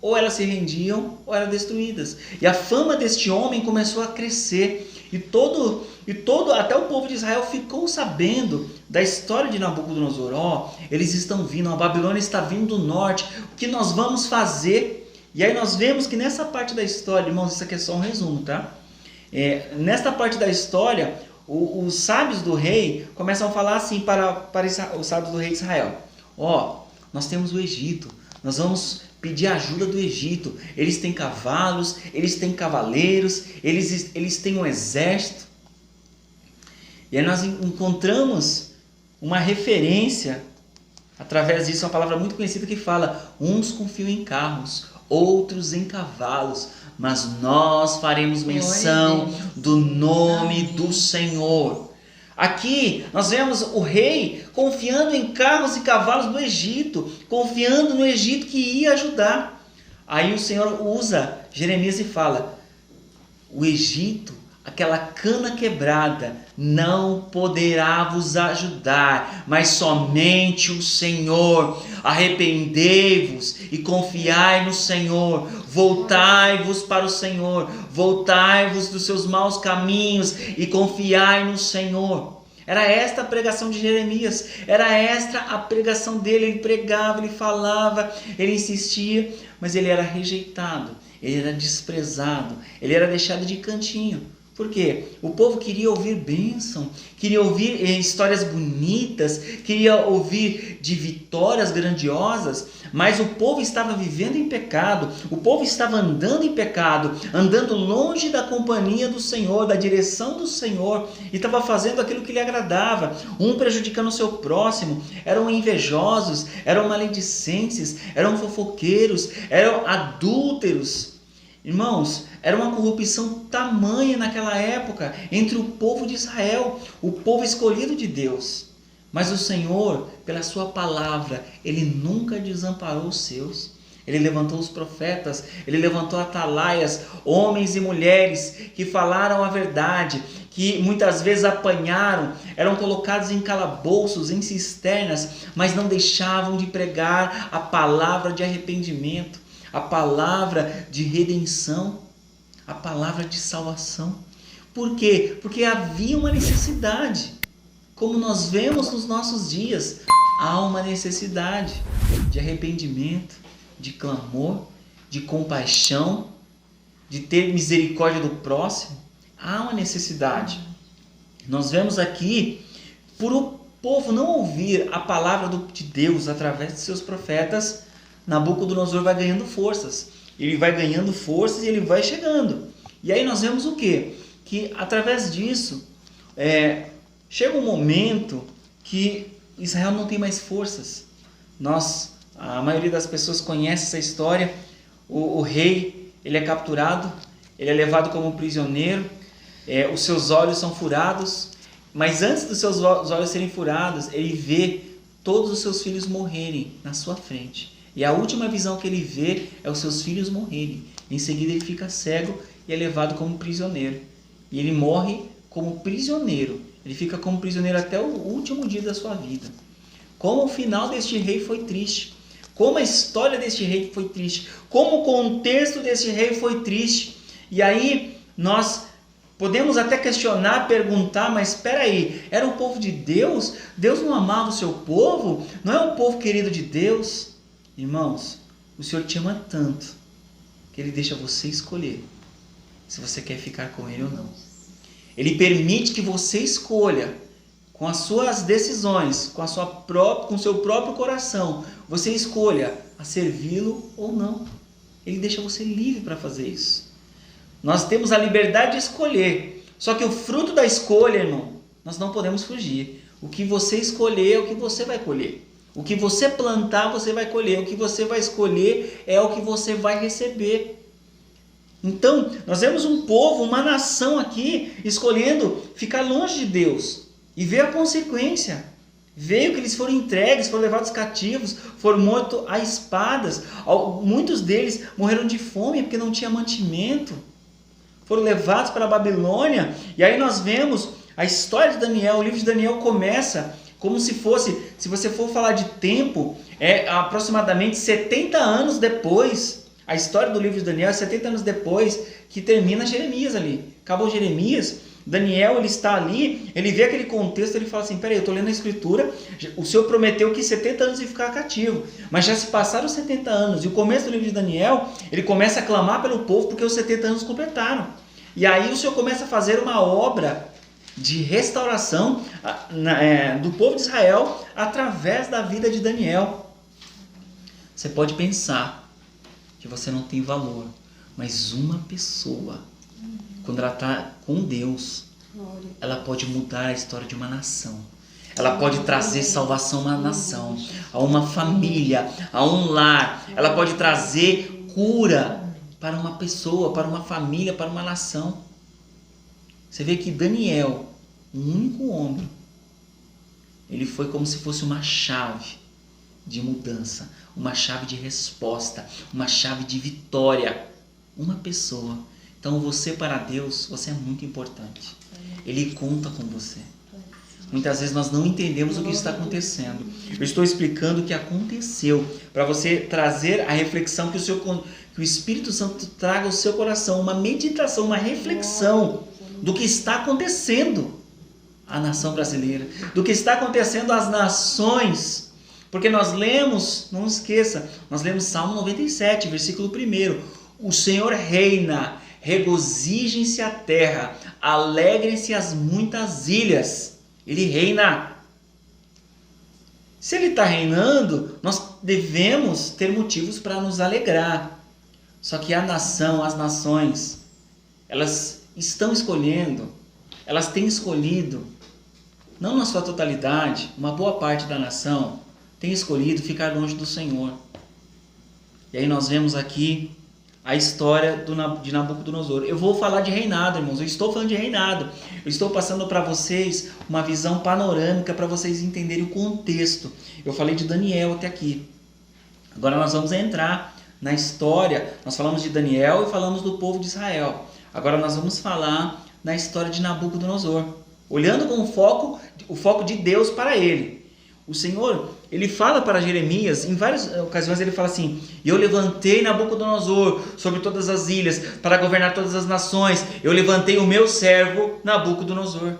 Ou elas se rendiam ou eram destruídas. E a fama deste homem começou a crescer. E até o povo de Israel ficou sabendo da história de Nabucodonosor. Eles estão vindo, a Babilônia está vindo do norte, o que nós vamos fazer? E aí nós vemos que nessa parte da história, irmãos, isso aqui é só um resumo, tá? Nesta parte da história, os sábios do rei começam a falar assim para os sábios do rei de Israel: nós temos o Egito, nós vamos pedir ajuda do Egito. Eles têm cavalos, eles têm cavaleiros, eles têm um exército. E aí nós encontramos uma referência, através disso, uma palavra muito conhecida que fala: uns confiam em carros, outros em cavalos, mas nós faremos menção do nome do Senhor. Aqui nós vemos o rei confiando em carros e cavalos do Egito, confiando no Egito que ia ajudar. Aí o Senhor usa Jeremias e fala: o Egito, aquela cana quebrada, não poderá vos ajudar, mas somente o Senhor. Arrependei-vos e confiai no Senhor. Voltai-vos para o Senhor. Voltai-vos dos seus maus caminhos e confiai no Senhor. Era esta a pregação de Jeremias. Era esta a pregação dele. Ele pregava, ele falava, ele insistia, mas ele era rejeitado, ele era desprezado, ele era deixado de cantinho. Por quê? O povo queria ouvir bênção, queria ouvir histórias bonitas, queria ouvir de vitórias grandiosas, mas o povo estava vivendo em pecado, o povo estava andando em pecado, andando longe da companhia do Senhor, da direção do Senhor, e estava fazendo aquilo que lhe agradava, um prejudicando o seu próximo. Eram invejosos, eram maledicentes, eram fofoqueiros, eram adúlteros. Irmãos, era uma corrupção tamanha naquela época entre o povo de Israel, o povo escolhido de Deus. Mas o Senhor, pela sua palavra, Ele nunca desamparou os seus. Ele levantou os profetas, Ele levantou atalaias, homens e mulheres que falaram a verdade, que muitas vezes apanharam, eram colocados em calabouços, em cisternas, mas não deixavam de pregar a palavra de arrependimento, a palavra de redenção, a palavra de salvação. Por quê? Porque havia uma necessidade. Como nós vemos nos nossos dias, há uma necessidade de arrependimento, de clamor, de compaixão, de ter misericórdia do próximo. Há uma necessidade. Nós vemos aqui, por o povo não ouvir a palavra de Deus através de seus profetas, Nabucodonosor vai ganhando forças. Ele vai ganhando forças e ele vai chegando. E aí nós vemos o quê? Que através disso, chega um momento que Israel não tem mais forças. A maioria das pessoas conhece essa história. O rei, ele é capturado, ele é levado como prisioneiro, os seus olhos são furados, mas antes dos seus olhos serem furados, ele vê todos os seus filhos morrerem na sua frente. E a última visão que ele vê é os seus filhos morrerem. Em seguida ele fica cego e é levado como prisioneiro. E ele morre como prisioneiro. Ele fica como prisioneiro até o último dia da sua vida. Como o final deste rei foi triste. Como a história deste rei foi triste. Como o contexto deste rei foi triste. E aí nós podemos até questionar, perguntar, mas espera aí, era o povo de Deus? Deus não amava o seu povo? Não é um povo querido de Deus? Irmãos, O Senhor te ama tanto que Ele deixa você escolher se você quer ficar com Ele ou não. Ele permite que você escolha com as suas decisões, com o seu próprio coração, você escolha a servi-lo ou não. Ele deixa você livre para fazer isso. Nós temos a liberdade de escolher, só que o fruto da escolha, irmão, nós não podemos fugir. O que você escolher é o que você vai colher. O que você plantar, você vai colher. O que você vai escolher é o que você vai receber. Então, nós vemos um povo, uma nação aqui, escolhendo ficar longe de Deus. E veio a consequência. Veio que eles foram entregues, foram levados cativos, foram mortos a espadas. Muitos deles morreram de fome porque não tinha mantimento. Foram levados para a Babilônia. E aí nós vemos a história de Daniel. O livro de Daniel começa como se fosse, se você for falar de tempo, é aproximadamente 70 anos depois. A história do livro de Daniel é 70 anos depois que termina Jeremias ali. Acabou Jeremias, Daniel ele está ali, ele vê aquele contexto, ele fala assim, peraí, eu estou lendo a escritura, o Senhor prometeu que 70 anos ia ficar cativo, mas já se passaram 70 anos, e o começo do livro de Daniel, ele começa a clamar pelo povo porque os 70 anos completaram. E aí o Senhor começa a fazer uma obra de restauração do povo de Israel através da vida de Daniel. Você pode pensar que você não tem valor, mas uma pessoa, quando ela está com Deus, ela pode mudar a história de uma nação. Ela pode trazer salvação a uma nação, a uma família, a um lar. Ela pode trazer cura para uma pessoa, para uma família, para uma nação. Você vê que Daniel, um único homem, ele foi como se fosse uma chave de mudança, uma chave de resposta, uma chave de vitória. Uma pessoa. Então você para Deus, você é muito importante. Ele conta com você. Muitas vezes nós não entendemos o que está acontecendo. Eu estou explicando o que aconteceu para você trazer a reflexão que o Espírito Santo traga ao seu coração, uma meditação, uma reflexão do que está acontecendo à nação brasileira, do que está acontecendo às nações. Porque nós lemos, não esqueça, nós lemos Salmo 97, versículo 1. O Senhor reina, regozijem-se a terra, alegrem-se as muitas ilhas. Ele reina. Se Ele está reinando, nós devemos ter motivos para nos alegrar. Só que as nações, elas estão escolhendo, elas têm escolhido, não na sua totalidade, uma boa parte da nação tem escolhido ficar longe do Senhor. E aí nós vemos aqui a história de Nabucodonosor. Eu vou falar de reinado, irmãos. Eu estou falando de reinado. Eu estou passando para vocês uma visão panorâmica para vocês entenderem o contexto. Eu falei de Daniel até aqui. Agora nós vamos entrar na história. Nós falamos de Daniel e falamos do povo de Israel. Agora nós vamos falar na história de Nabucodonosor. Olhando com o foco de Deus para ele. O Senhor, ele fala para Jeremias, em várias ocasiões ele fala assim, eu levantei Nabucodonosor sobre todas as ilhas, para governar todas as nações, eu levantei o meu servo Nabucodonosor.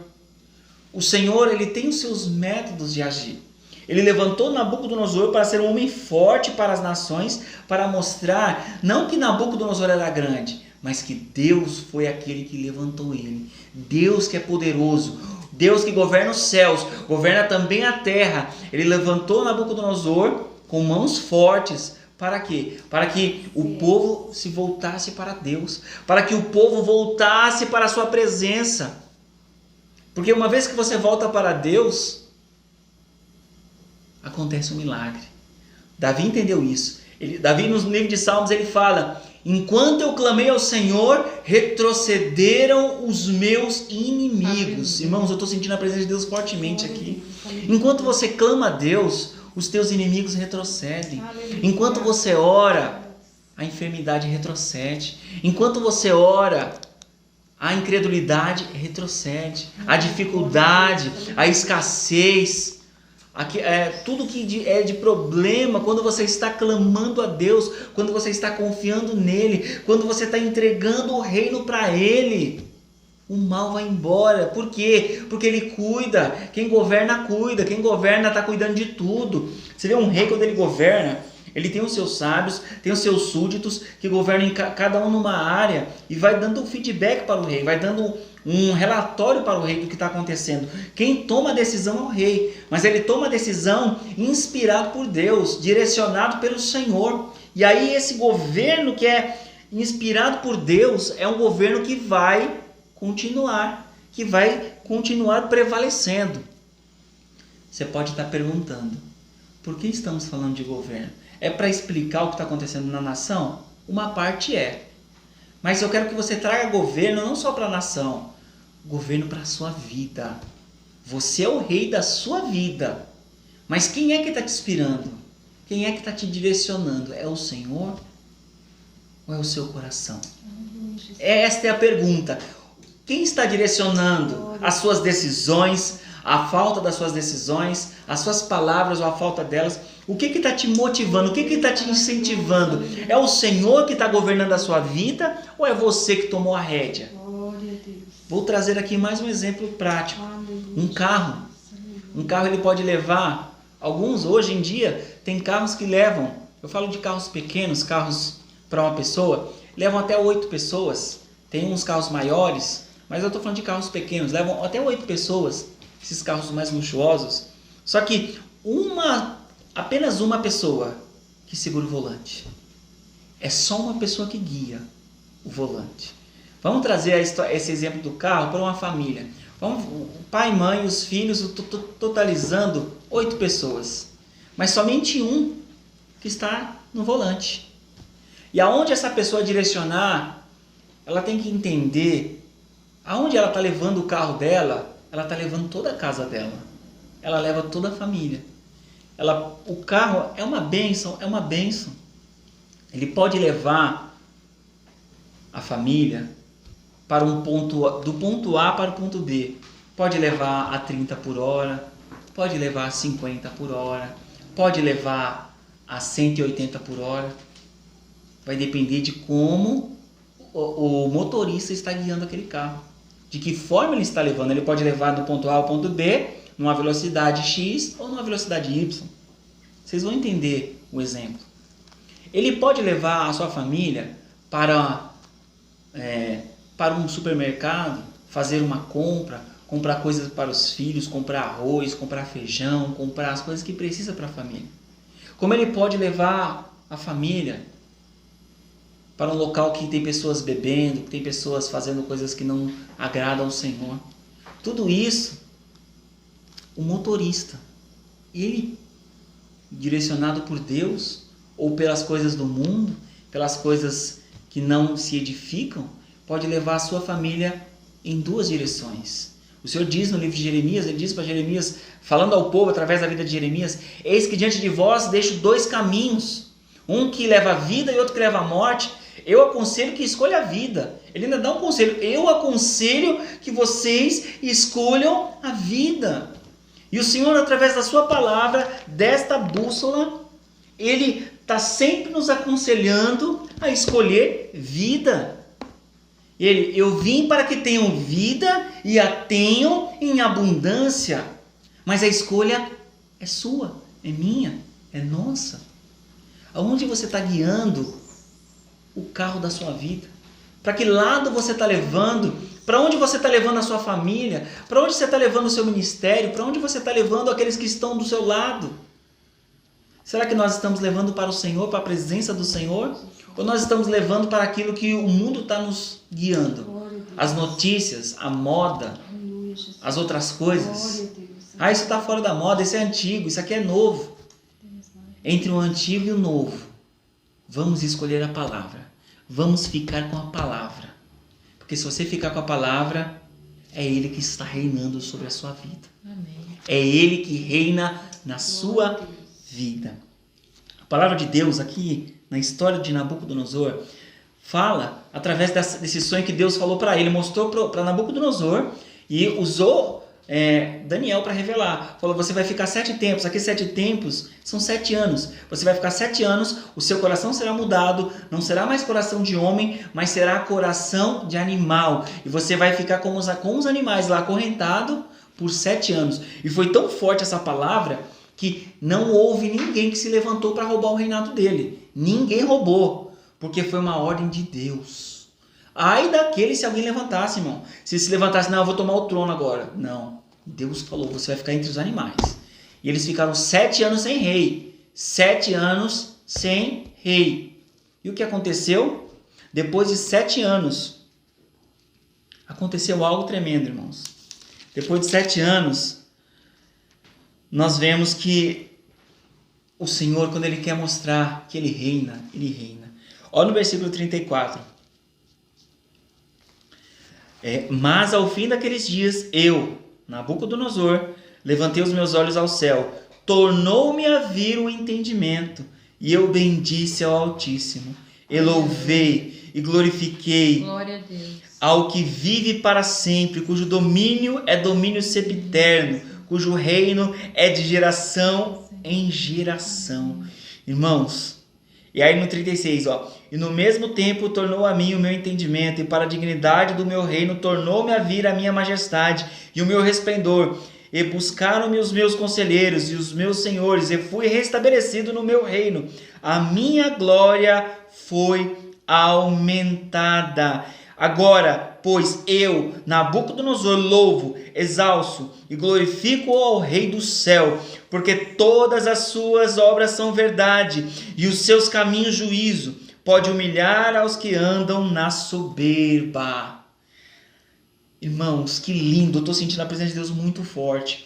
O Senhor, ele tem os seus métodos de agir. Ele levantou Nabucodonosor para ser um homem forte para as nações, para mostrar, não que Nabucodonosor era grande, mas que Deus foi aquele que levantou ele. Deus que é poderoso, Deus que governa os céus, governa também a terra. Ele levantou Nabucodonosor com mãos fortes. Para quê? Para que o povo se voltasse para Deus. Para que o povo voltasse para a sua presença. Porque uma vez que você volta para Deus, acontece um milagre. Davi entendeu isso. Davi, no livro de Salmos, ele fala: enquanto eu clamei ao Senhor, retrocederam os meus inimigos. Irmãos, eu estou sentindo a presença de Deus fortemente aqui. Enquanto você clama a Deus, os teus inimigos retrocedem. Enquanto você ora, a enfermidade retrocede. Enquanto você ora, a incredulidade retrocede. A dificuldade, a escassez, tudo que é de problema, quando você está clamando a Deus, quando você está confiando nele, quando você está entregando o reino para ele, o mal vai embora. Por quê? Porque ele cuida. Quem governa cuida. Quem governa está cuidando de tudo. Você vê um rei, quando ele governa, Ele tem os seus sábios, tem os seus súditos que governam cada um numa área e vai dando um feedback para o rei, vai dando um relatório para o rei do que está acontecendo. Quem toma a decisão é o rei, mas ele toma a decisão inspirado por Deus, direcionado pelo Senhor. E aí esse governo que é inspirado por Deus é um governo que vai continuar prevalecendo. Você pode estar perguntando, por que estamos falando de governo? É para explicar o que está acontecendo na nação? Uma parte é. Mas eu quero que você traga governo não só para a nação, governo para a sua vida. Você é o rei da sua vida. Mas quem é que está te inspirando? Quem é que está te direcionando? É o Senhor ou é o seu coração? Esta é a pergunta. Quem está direcionando as suas decisões, a falta das suas decisões, as suas palavras ou a falta delas? O que está te motivando? O que está te incentivando? É o Senhor que está governando a sua vida ou é você que tomou a rédea? Vou trazer aqui mais um exemplo prático. Um carro. Um carro ele pode levar, alguns hoje em dia tem carros que levam, eu falo de carros pequenos, carros para uma pessoa, levam até 8 pessoas. Tem uns carros maiores, mas eu estou falando de carros pequenos, levam até 8 pessoas, esses carros mais luxuosos. Só que apenas uma pessoa que segura o volante. É só uma pessoa que guia o volante. Vamos trazer esse exemplo do carro para uma família. O pai, mãe, os filhos, totalizando 8 pessoas. Mas somente um que está no volante. E aonde essa pessoa direcionar, ela tem que entender aonde ela está levando o carro dela, ela está levando toda a casa dela. Ela leva toda a família. O carro é uma bênção, Ele pode levar a família para do ponto A para o ponto B. Pode levar a 30 por hora, pode levar a 50 por hora, pode levar a 180 por hora. Vai depender de como o motorista está guiando aquele carro. De que forma ele está levando. Ele pode levar do ponto A ao ponto B numa velocidade X ou numa velocidade Y. Vocês vão entender o exemplo. Ele pode levar a sua família para um supermercado, fazer uma comprar coisas para os filhos, comprar arroz, comprar feijão, comprar as coisas que precisa para a família. Como ele pode levar a família para um local que tem pessoas bebendo, que tem pessoas fazendo coisas que não agradam ao Senhor. Tudo isso, o motorista, ele, direcionado por Deus, ou pelas coisas do mundo, pelas coisas que não se edificam, pode levar a sua família em 2 direções. O Senhor diz no livro de Jeremias, ele diz para Jeremias, falando ao povo através da vida de Jeremias, eis que diante de vós deixo 2 caminhos, um que leva a vida e outro que leva a morte. Eu aconselho que escolha a vida. Ele ainda dá um conselho. Eu aconselho que vocês escolham a vida. E o Senhor, através da sua palavra, desta bússola, Ele está sempre nos aconselhando a escolher vida. Eu vim para que tenham vida e a tenham em abundância. Mas a escolha é sua, é minha, é nossa. Aonde você está guiando o carro da sua vida? Para que lado você está levando? Para onde você está levando a sua família? Para onde você está levando o seu ministério? Para onde você está levando aqueles que estão do seu lado? Será que nós estamos levando para o Senhor, para a presença do Senhor? Ou nós estamos levando para aquilo que o mundo está nos guiando? As notícias, a moda, as outras coisas. Isso está fora da moda, isso é antigo, isso aqui é novo. Entre o antigo e o novo, vamos escolher a palavra. Vamos ficar com a palavra. Porque se você ficar com a palavra, é Ele que está reinando sobre a sua vida. Amém. É Ele que reina na sua vida. A palavra de Deus aqui, na história de Nabucodonosor, fala através desse sonho que Deus falou para ele. Mostrou para Nabucodonosor e usou Daniel para revelar. Falou, você vai ficar 7 tempos. Aqui 7 tempos são 7 anos. Você vai ficar 7 anos, o seu coração será mudado, não será mais coração de homem, mas será coração de animal. E você vai ficar com os animais lá acorrentado por 7 anos. E foi tão forte essa palavra que não houve ninguém que se levantou para roubar o reinado dele. Ninguém roubou, porque foi uma ordem de Deus. Ai daquele se alguém levantasse, irmão. Se levantasse, não, eu vou tomar o trono agora. Não, Deus falou, você vai ficar entre os animais. E eles ficaram 7 anos sem rei. 7 anos sem rei. E o que aconteceu? Depois de 7 anos, aconteceu algo tremendo, irmãos. Depois de 7 anos, nós vemos que o Senhor, quando Ele quer mostrar que Ele reina, Ele reina. Olha no versículo 34. Mas ao fim daqueles dias, eu, Nabucodonosor, levantei os meus olhos ao céu, tornou-me a vir o entendimento, e eu bendisse ao Altíssimo. Eu louvei e glorifiquei Glória a Deus. ao que vive para sempre, cujo domínio é domínio sempiterno, cujo reino é de geração em geração. Irmãos, e aí no 36, e no mesmo tempo tornou a mim o meu entendimento, e para a dignidade do meu reino tornou-me a vir a minha majestade e o meu resplendor, e buscaram-me os meus conselheiros e os meus senhores, e fui restabelecido no meu reino. A minha glória foi aumentada. Agora, pois eu, Nabucodonosor, louvo, exalço e glorifico ao Rei do céu, porque todas as suas obras são verdade e os seus caminhos juízo. Pode humilhar aos que andam na soberba. Irmãos, que lindo, eu estou sentindo a presença de Deus muito forte.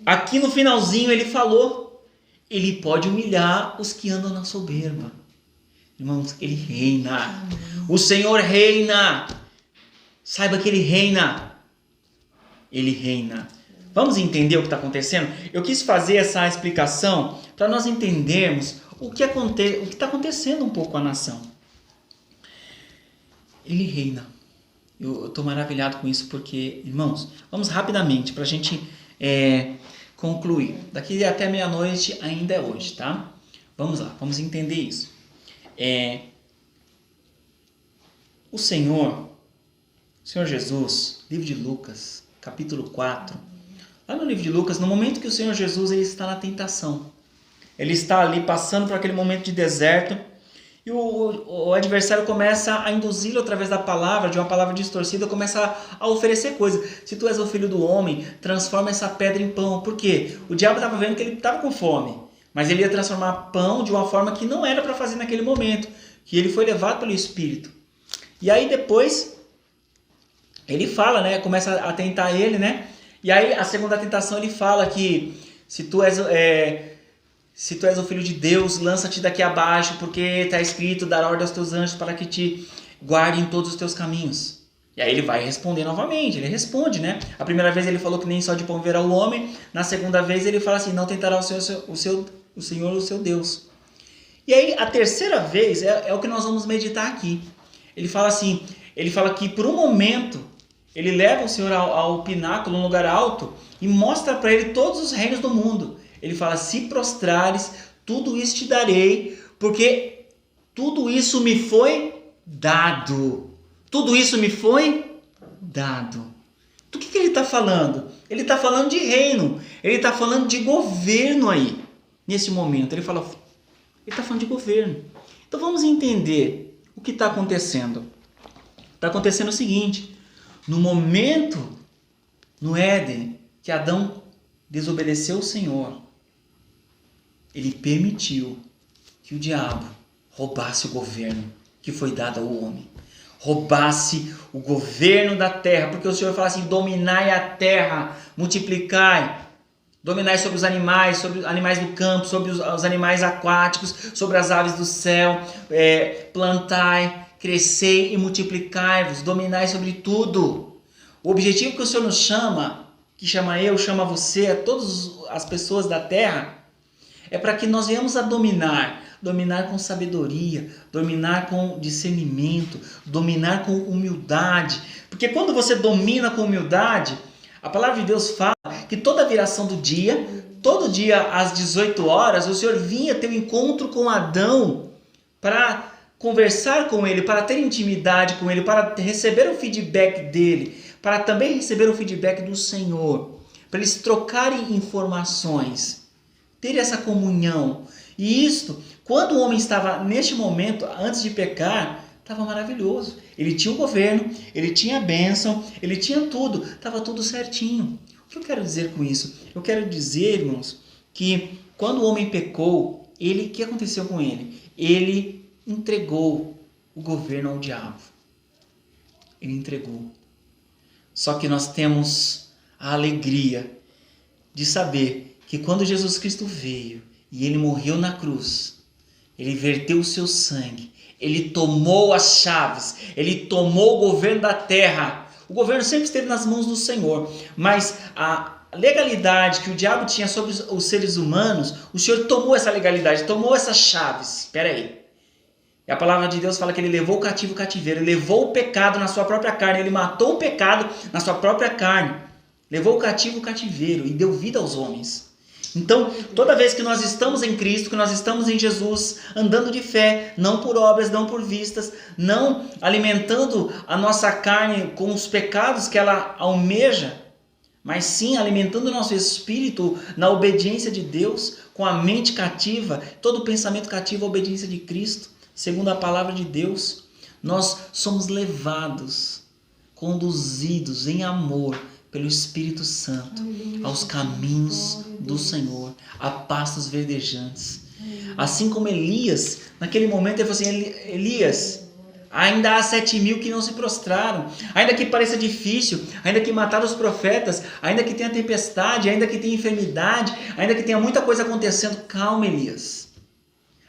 Aqui no finalzinho ele falou, ele pode humilhar os que andam na soberba. Irmãos, ele reina. O Senhor reina. Saiba que ele reina. Ele reina. Vamos entender o que está acontecendo? Eu quis fazer essa explicação para nós entendermos o que está acontecendo um pouco com a nação. Ele reina. Eu estou maravilhado com isso porque, irmãos, vamos rapidamente para a gente concluir. Daqui até meia-noite ainda é hoje, tá? Vamos lá, vamos entender isso. O Senhor Jesus, livro de Lucas, capítulo 4. Lá no livro de Lucas, no momento que o Senhor Jesus ele está na tentação. Ele está ali passando por aquele momento de deserto. E o adversário começa a induzi-lo através da palavra, de uma palavra distorcida, começa a oferecer coisas. Se tu és o filho do homem, transforma essa pedra em pão. Por quê? O diabo estava vendo que ele estava com fome, mas ele ia transformar pão de uma forma que não era para fazer naquele momento, que ele foi levado pelo Espírito. E aí depois, ele fala, né? Começa a tentar ele, né? E aí a segunda tentação ele fala que se tu és o filho de Deus, lança-te daqui abaixo, porque está escrito, dar ordem aos teus anjos para que te guardem em todos os teus caminhos. E aí ele vai responder novamente, ele responde, né? A primeira vez ele falou que nem só de pão viverá o homem, na segunda vez ele fala assim, não tentará o Senhor, o seu Deus. E aí a terceira vez é o que nós vamos meditar aqui. Ele fala assim, ele fala que por um momento ele leva o Senhor ao pináculo, um lugar alto, e mostra para ele todos os reinos do mundo. Ele fala, se prostrares, tudo isso te darei, porque tudo isso me foi dado. Tudo isso me foi dado. Do que ele está falando? Ele está falando de reino. Ele está falando de governo aí, nesse momento. Ele está falando de governo. Então vamos entender o que está acontecendo. Está acontecendo o seguinte, no momento, no Éden, que Adão desobedeceu o Senhor, ele permitiu que o diabo roubasse o governo que foi dado ao homem. Roubasse o governo da terra. Porque o Senhor fala assim, dominai a terra, multiplicai. Dominai sobre os animais do campo, sobre os animais aquáticos, sobre as aves do céu. Plantai, crescei e multiplicai-vos. Dominai sobre tudo. O objetivo que o Senhor nos chama, que chama eu, chama você, a todas as pessoas da terra, é para que nós venhamos a dominar com sabedoria, dominar com discernimento, dominar com humildade. Porque quando você domina com humildade, a palavra de Deus fala que toda viração do dia, todo dia às 18 horas, o Senhor vinha ter um encontro com Adão para conversar com ele, para ter intimidade com ele, para receber o feedback dele, para também receber o feedback do Senhor, para eles trocarem informações. ter essa comunhão. E isto, quando o homem estava neste momento, antes de pecar, estava maravilhoso. Ele tinha o governo, ele tinha a bênção, ele tinha tudo, estava tudo certinho. O que eu quero dizer com isso? Eu quero dizer, irmãos, que quando o homem pecou, o que aconteceu com ele? Ele entregou o governo ao diabo. Ele entregou. Só que nós temos a alegria de saber que quando Jesus Cristo veio e ele morreu na cruz, ele verteu o seu sangue, ele tomou as chaves, ele tomou o governo da terra. O governo sempre esteve nas mãos do Senhor, mas a legalidade que o diabo tinha sobre os seres humanos, o Senhor tomou essa legalidade, tomou essas chaves. Espera aí. E a palavra de Deus fala que ele levou o cativo o cativeiro, ele levou o pecado na sua própria carne, ele matou o pecado na sua própria carne, levou o cativo o cativeiro e deu vida aos homens. Então, toda vez que nós estamos em Cristo, que nós estamos em Jesus, andando de fé, não por obras, não por vistas, não alimentando a nossa carne com os pecados que ela almeja, mas sim alimentando o nosso espírito na obediência de Deus, com a mente cativa, todo pensamento cativo à obediência de Cristo, segundo a palavra de Deus, nós somos levados, conduzidos em amor pelo Espírito Santo aos caminhos do Senhor, a pastos verdejantes. Assim como Elias, naquele momento ele falou assim, Elias, ainda há 7.000 que não se prostraram, ainda que pareça difícil, ainda que mataram os profetas, ainda que tenha tempestade, ainda que tenha enfermidade, ainda que tenha muita coisa acontecendo, calma, Elias.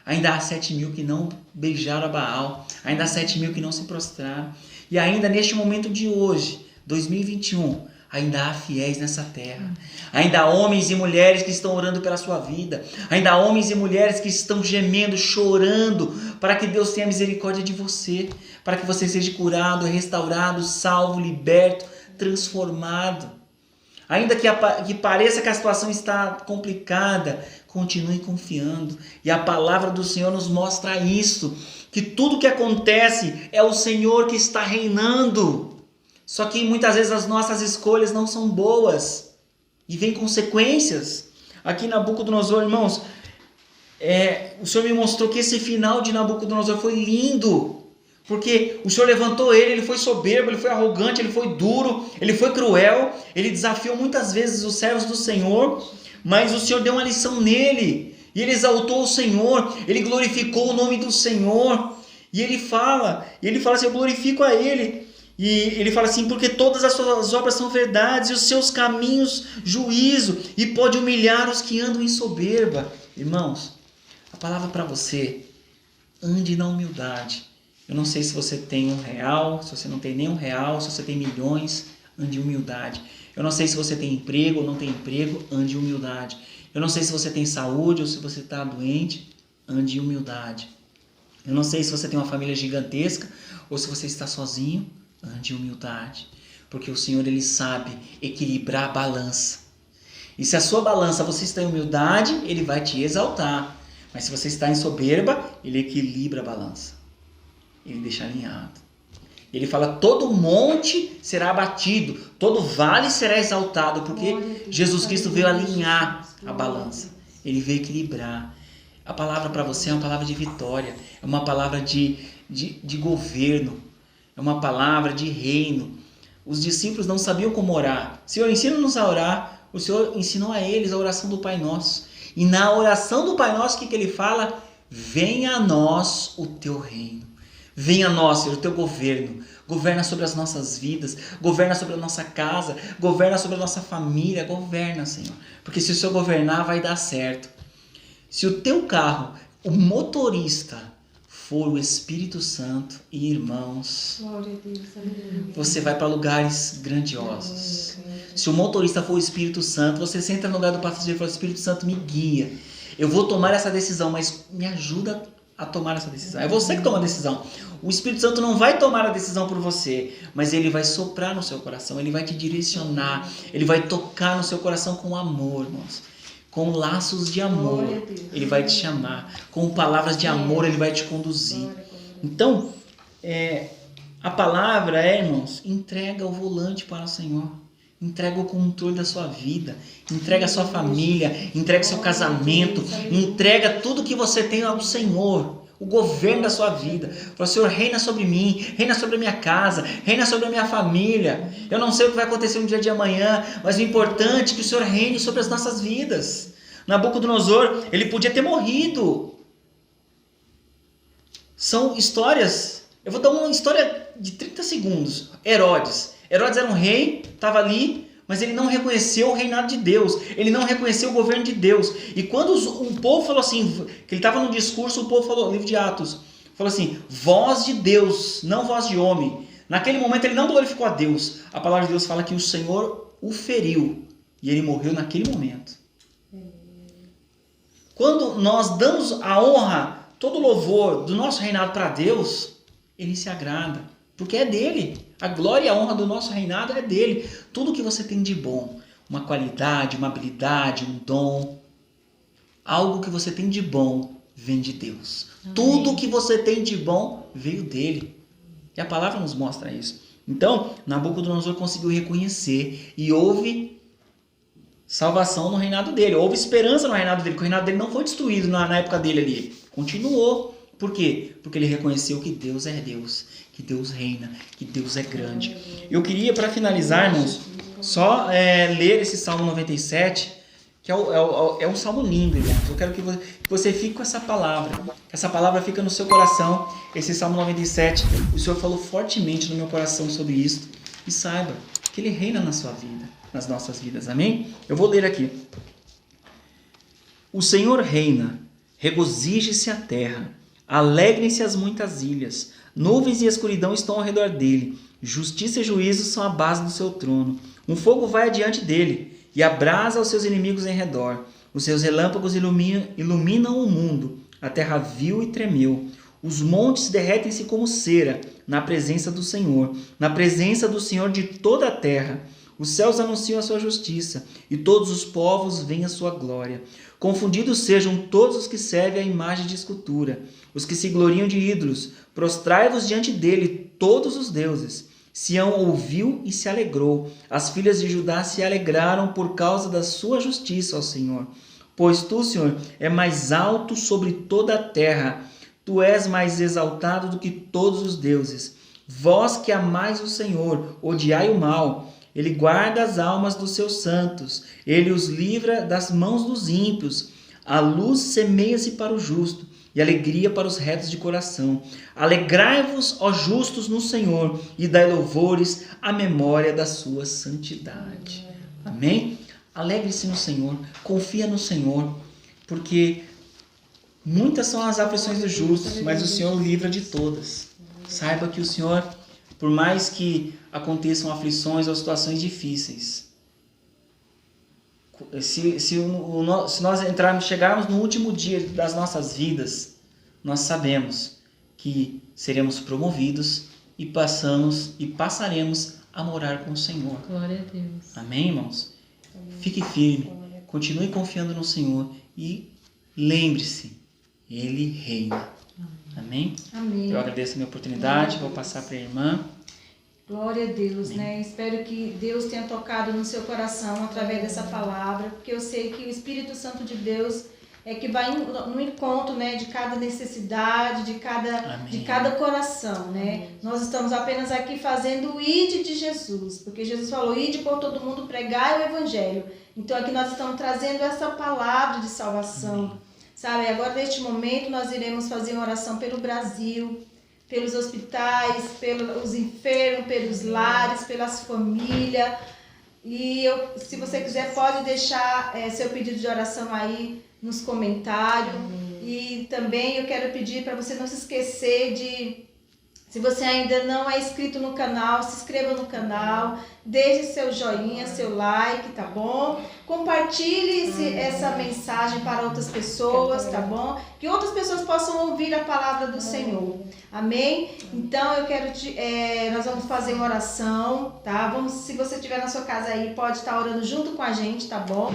Ainda há 7.000 que não beijaram a Baal, ainda há 7.000 que não se prostraram. E ainda neste momento de hoje, 2021, ainda há fiéis nessa terra. Ainda há homens e mulheres que estão orando pela sua vida. Ainda há homens e mulheres que estão gemendo, chorando, para que Deus tenha misericórdia de você, para que você seja curado, restaurado, salvo, liberto, transformado. Ainda que pareça que a situação está complicada, continue confiando. E a palavra do Senhor nos mostra isso, que tudo que acontece é o Senhor que está reinando. Só que muitas vezes as nossas escolhas não são boas e vem consequências. Aqui em Nabucodonosor, irmãos, o Senhor me mostrou que esse final de Nabucodonosor foi lindo. Porque o Senhor levantou ele foi soberbo, ele foi arrogante, ele foi duro, ele foi cruel, ele desafiou muitas vezes os servos do Senhor, mas o Senhor deu uma lição nele, e ele exaltou o Senhor, ele glorificou o nome do Senhor, e ele fala assim, eu glorifico a ele, e ele fala assim, porque todas as suas obras são verdades, e os seus caminhos juízo, e pode humilhar os que andam em soberba. Irmãos, a palavra para você, ande na humildade. Eu não sei se você tem R$1, se você não tem nem R$1, se você tem milhões, ande em humildade. Eu não sei se você tem emprego ou não tem emprego, ande em humildade. Eu não sei se você tem saúde ou se você está doente, ande em humildade. Eu não sei se você tem uma família gigantesca ou se você está sozinho, ande em humildade. Porque o Senhor, Ele sabe equilibrar a balança. E se a sua balança você está em humildade, Ele vai te exaltar. Mas se você está em soberba, Ele equilibra a balança. Ele deixa alinhado. Ele fala, todo monte será abatido, todo vale será exaltado, porque Jesus Cristo veio alinhar a balança. Ele veio equilibrar. A palavra para você é uma palavra de vitória, é uma palavra de governo, é uma palavra de reino. Os discípulos não sabiam como orar. Senhor, ensina-nos a orar. O Senhor ensinou a eles a oração do Pai Nosso. E na oração do Pai Nosso, o que ele fala? Venha a nós o teu reino. Venha a nós, Senhor, o teu governo. Governa sobre as nossas vidas, governa sobre a nossa casa, governa sobre a nossa família, governa, Senhor. Porque se o Senhor governar, vai dar certo. Se o teu carro, o motorista, for o Espírito Santo, e irmãos, você vai para lugares grandiosos. Se o motorista for o Espírito Santo, você senta no lugar do passageiro e fala, Espírito Santo, me guia. Eu vou tomar essa decisão, mas me ajuda a tomar essa decisão. É você que toma a decisão. O Espírito Santo não vai tomar a decisão por você, mas ele vai soprar no seu coração, ele vai te direcionar, ele vai tocar no seu coração com amor, irmãos. Com laços de amor, ele vai te chamar. Com palavras de amor, ele vai te conduzir. Então, a palavra irmãos, entrega o volante para o Senhor. Entrega o controle da sua vida, entrega a sua família, entrega o seu casamento, entrega tudo que você tem ao Senhor, o governo da sua vida. Fala, Senhor, reina sobre mim, reina sobre a minha casa, reina sobre a minha família. Eu não sei o que vai acontecer no dia de amanhã, mas o importante é que o Senhor reine sobre as nossas vidas. Nabucodonosor, ele podia ter morrido. São histórias, eu vou dar uma história de 30 segundos. Herodes era um rei, estava ali, mas ele não reconheceu o reinado de Deus, ele não reconheceu o governo de Deus. E quando o povo falou assim, que ele estava no discurso, o povo falou, livro de Atos, falou assim, voz de Deus, não voz de homem. Naquele momento ele não glorificou a Deus. A palavra de Deus fala que o Senhor o feriu e ele morreu naquele momento. Quando nós damos a honra, todo o louvor do nosso reinado para Deus, ele se agrada, porque é dele. A glória e a honra do nosso reinado é dele. Tudo que você tem de bom, uma qualidade, uma habilidade, um dom, algo que você tem de bom, vem de Deus. Amém. Tudo que você tem de bom veio dele. E a palavra nos mostra isso. Então, Nabucodonosor conseguiu reconhecer e houve salvação no reinado dele. Houve esperança no reinado dele, porque o reinado dele não foi destruído na época dele ali. Continuou. Por quê? Porque ele reconheceu que Deus é Deus, que Deus reina, que Deus é grande. Eu queria, para finalizar, irmãos, só ler esse Salmo 97, que é um salmo lindo, irmãos. Eu quero que você fique com essa palavra, que essa palavra fica no seu coração. Esse Salmo 97, o Senhor falou fortemente no meu coração sobre isso. E saiba que Ele reina na sua vida, nas nossas vidas, amém? Eu vou ler aqui. O Senhor reina, regozije-se a terra. Alegrem-se as muitas ilhas, nuvens e escuridão estão ao redor dele, justiça e juízo são a base do seu trono. Um fogo vai adiante dele e abrasa os seus inimigos em redor. Os seus relâmpagos iluminam o mundo, a terra viu e tremeu. Os montes derretem-se como cera na presença do Senhor, na presença do Senhor de toda a terra. Os céus anunciam a sua justiça e todos os povos veem a sua glória. Confundidos sejam todos os que servem à imagem de escultura, os que se gloriam de ídolos. Prostrai-vos diante dele todos os deuses. Sião ouviu e se alegrou. As filhas de Judá se alegraram por causa da sua justiça, ó Senhor. Pois tu, Senhor, é mais alto sobre toda a terra. Tu és mais exaltado do que todos os deuses. Vós que amais o Senhor, odiai o mal. Ele guarda as almas dos seus santos. Ele os livra das mãos dos ímpios. A luz semeia-se para o justo e alegria para os retos de coração. Alegrai-vos, ó justos, no Senhor, e dai louvores à memória da sua santidade. Amém? Alegre-se no Senhor, confia no Senhor, porque muitas são as aflições dos justos, mas o Senhor livra de todas. Saiba que o Senhor, por mais que aconteçam aflições ou situações difíceis, se nós chegarmos no último dia das nossas vidas, nós sabemos que seremos promovidos e passaremos a morar com o Senhor. Glória a Deus. Amém, irmãos? Fique firme, continue confiando no Senhor e lembre-se, Ele reina. Amém? Amém. Eu agradeço a minha oportunidade, vou passar para a irmã. Glória a Deus, né? Espero que Deus tenha tocado no seu coração através dessa palavra, porque eu sei que o Espírito Santo de Deus é que vai no encontro, né, de cada necessidade, de cada coração, né? Nós estamos apenas aqui fazendo o ide de Jesus, porque Jesus falou, ide por todo mundo, pregai o Evangelho. Então aqui nós estamos trazendo essa palavra de salvação, sabe? Agora neste momento nós iremos fazer uma oração pelo Brasil, pelos hospitais, pelos enfermos, pelos lares, pelas famílias. E se você quiser, pode deixar seu pedido de oração aí nos comentários. E também eu quero pedir para você não se esquecer de, se você ainda não é inscrito no canal, se inscreva no canal, deixe seu joinha, seu like, tá bom? Compartilhe essa mensagem para outras pessoas, tá bom? Que outras pessoas possam ouvir a palavra do Senhor. Amém? Então eu quero nós vamos fazer uma oração, tá? Se você estiver na sua casa aí, pode estar orando junto com a gente, tá bom?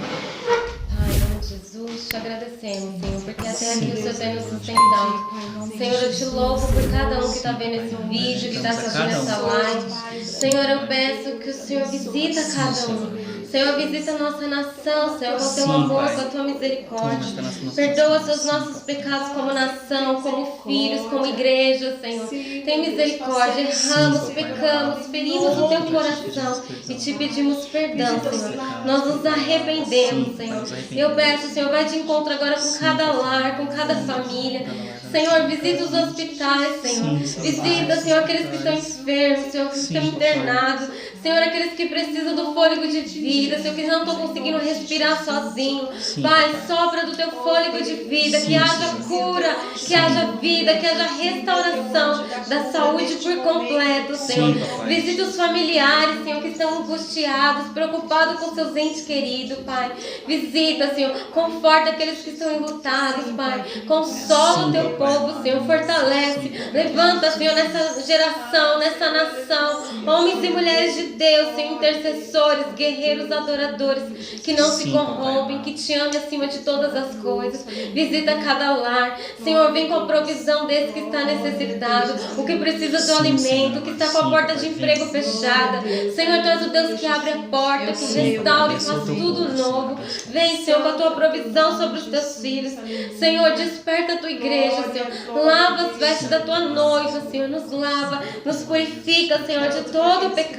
Ai, em nome de Jesus, te agradecemos, Senhor, porque até aqui o Senhor tem nos sustentado. Senhor, eu te louvo por cada um que está vendo esse vídeo, que está assistindo essa live. Senhor, eu peço que o Senhor visita cada um. Senhor, visita a nossa nação, Senhor, com o teu Sim, amor, Pai. com a tua misericórdia. Toma esta nação. Perdoa os nossos pecados como nação, como filhos, como igreja, Senhor. Tem misericórdia. Erramos, Sim, pecamos, ferimos o teu coração e te pedimos perdão, Senhor. Nós nos arrependemos, Senhor. Eu peço, Senhor, vai de encontro agora com cada lar, com cada família. Senhor, visita os hospitais, Senhor. Visita, Senhor, aqueles que estão enfermos, Senhor, que estão internados. Senhor, aqueles que precisam do fôlego de vida, Senhor, que não estão conseguindo respirar sozinho. Pai, sopra do teu fôlego de vida, que haja cura, que haja vida, que haja restauração da saúde por completo, Senhor. Visita os familiares, Senhor, que estão angustiados, preocupados com seus entes queridos, Pai. Visita, Senhor, conforta aqueles que estão enlutados, Pai. Consola o teu povo, Senhor, fortalece. Levanta, Senhor, nessa geração, nessa nação, homens e mulheres de Deus, Senhor, intercessores, guerreiros, adoradores, que não se corrompem, que te amem acima de todas as coisas. Visita cada lar, Senhor, vem com a provisão desse que está necessitado, o que precisa do alimento, que está com a porta de emprego fechada. Senhor, tu és o Deus que abre a porta, que restaura e faz tudo novo. Vem, Senhor, com a tua provisão sobre os teus filhos. Senhor, desperta a tua igreja, Senhor. Lava as vestes da tua noiva, Senhor. Nos lava, nos purifica, Senhor, de todo o pecado.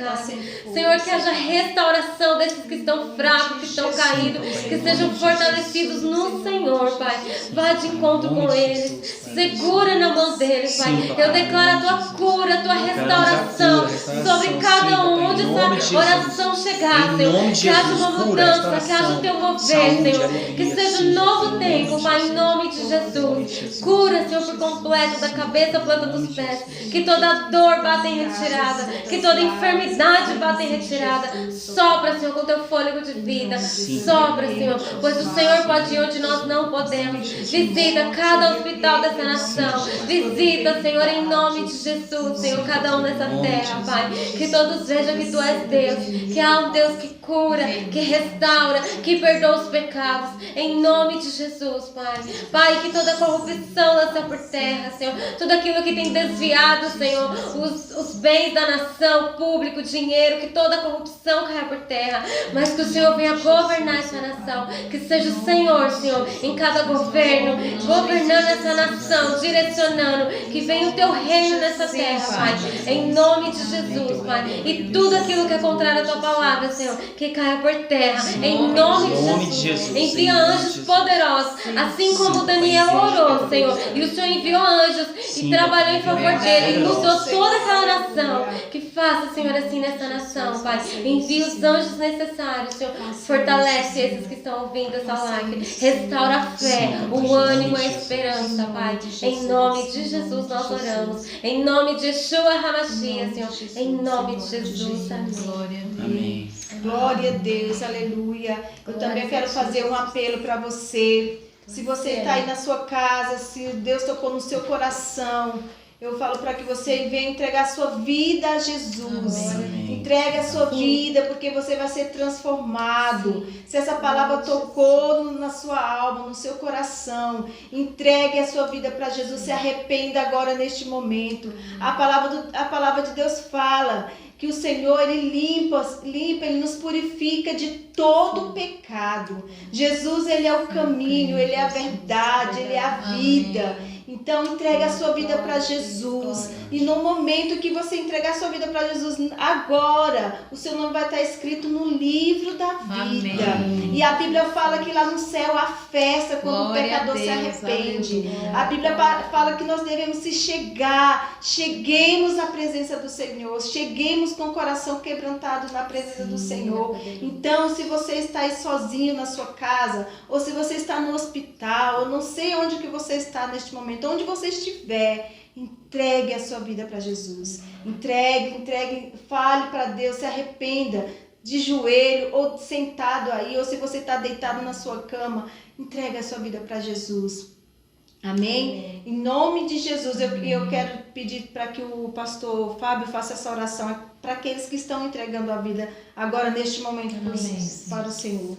Senhor, que haja restauração desses que estão fracos, que estão caídos, que sejam fortalecidos no Senhor, Pai. Vá de encontro com eles. Segura na mão deles, Pai. Eu declaro a tua cura, a tua restauração sobre cada um onde essa oração chegar, Senhor. Que haja uma mudança, que haja o teu mover, Senhor. Que seja um novo tempo, Pai, em nome de Jesus. Cura, Senhor, por completo, da cabeça à planta dos pés. Que toda dor bata em retirada, que toda enfermidade bata em retirada. Sopra, Senhor, com teu fôlego de vida. Sopra, Senhor, pois o Senhor pode ir onde nós não podemos. Visita cada hospital dessa nação. Visita, Senhor, em nome de Jesus, Senhor, cada um nessa terra, Pai. Que todos vejam que tu és Deus, que há um Deus que cura, que restaura, que perdoa os pecados. Em nome de Jesus, Pai. Pai, que toda corrupção lança por terra, Senhor. Tudo aquilo que tem desviado, Senhor, os bens da nação, público, dinheiro, que toda corrupção caia por terra. Mas que o Senhor venha governar essa nação. Que seja o Senhor, Senhor, em cada governo, governando essa nação, direcionando. Que venha o teu reino nessa terra, Pai. Em nome de Jesus, Pai. E tudo aquilo que é contrário à tua palavra, Senhor, que caia por terra. Em nome de Jesus. Envia anjos poderosos, assim como Daniel orou, Senhor. E o Senhor enviou anjos e trabalhou em favor dele. E mudou toda aquela nação. Que faça, Senhor, assim nessa nação, Pai. Envia os anjos necessários, Senhor. Fortalece esses que estão ouvindo essa live. Restaura a fé, o ânimo e a esperança, Pai. Em nome de Jesus nós oramos. Em nome de Yeshua HaMashiach, Senhor. Em nome de Jesus. Amém. Amém. Glória a Deus, aleluia. Eu também quero fazer um apelo para você. Se você está aí na sua casa, se Deus tocou no seu coração, eu falo para que você venha entregar a sua vida a Jesus. Amém. Entregue a sua vida, porque você vai ser transformado. Se essa palavra tocou na sua alma, no seu coração, entregue a sua vida para Jesus. Se arrependa agora neste momento. A palavra de Deus fala que o Senhor, Ele limpa, Ele nos purifica de todo pecado. Jesus, Ele é o caminho, Ele é a verdade, Ele é a vida. Então, entregue a sua vida para Jesus. E no momento que você entregar a sua vida para Jesus, agora, o seu nome vai estar escrito no livro da vida. Amém. E a Bíblia fala que lá no céu há festa quando o pecador se arrepende. A Bíblia fala que nós devemos cheguemos à presença do Senhor, cheguemos com o coração quebrantado na presença do Senhor. Então, se você está aí sozinho na sua casa, ou se você está no hospital, eu não sei onde que você está neste momento, onde você estiver, entregue a sua vida para Jesus. Entregue, fale para Deus, se arrependa de joelho ou sentado aí, ou se você está deitado na sua cama, entregue a sua vida para Jesus. Amém? Em nome de Jesus, eu quero pedir para que o pastor Fábio faça essa oração para aqueles que estão entregando a vida agora neste momento para o Senhor.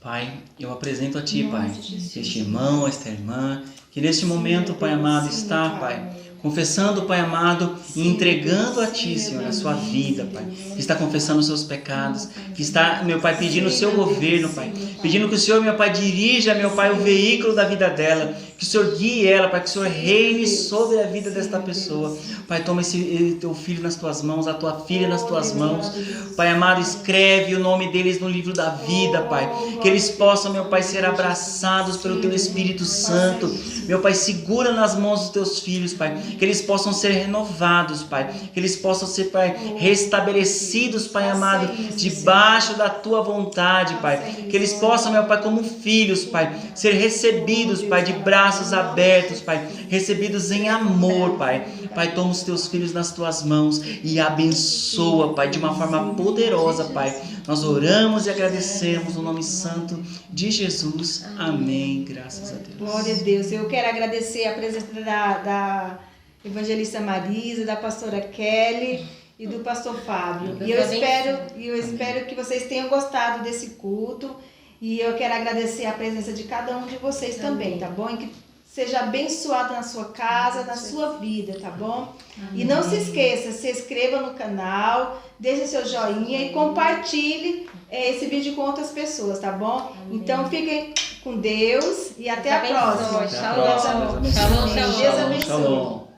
Pai, eu apresento a Ti, Pai, este irmão, esta irmã, que neste momento, Pai amado, está, Pai, confessando, Pai amado, e entregando a Ti, Senhor, a sua vida, Pai. Que está confessando os seus pecados, que está, meu Pai, pedindo o seu governo, Pai. Pedindo que o Senhor, meu Pai, dirija, meu Pai, o veículo da vida dela. Que o Senhor guie ela, Pai, que o Senhor reine sobre a vida desta pessoa. Pai, toma esse teu filho nas tuas mãos, a tua filha nas tuas mãos. Pai amado, escreve o nome deles no livro da vida, Pai. Que eles possam, meu Pai, ser abraçados pelo teu Espírito Santo. Meu Pai, segura nas mãos dos teus filhos, Pai. Que eles possam ser renovados, Pai. Que eles possam ser, Pai, restabelecidos, Pai amado, debaixo da tua vontade, Pai. Que eles possam, meu Pai, como filhos, Pai, ser recebidos, Pai, de braços abertos, Pai. Recebidos em amor, Pai. Pai, toma os teus filhos nas tuas mãos e abençoa, Pai, de uma forma poderosa, Pai. Nós oramos e agradecemos no nome santo de Jesus. Amém. Graças a Deus. Glória a Deus. Eu quero agradecer a presença da evangelista Marisa, da pastora Kelly e do pastor Fábio. E eu espero que vocês tenham gostado desse culto. E eu quero agradecer a presença de cada um de vocês também, tá bom? E que seja abençoado na sua casa, na sua vida, tá bom? E não se esqueça, se inscreva no canal, deixe seu joinha e compartilhe esse vídeo com outras pessoas, tá bom? Então fiquem com Deus e até a próxima. Shalom. Até a próxima. Shalom, shalom. Deus abençoe. Shalom.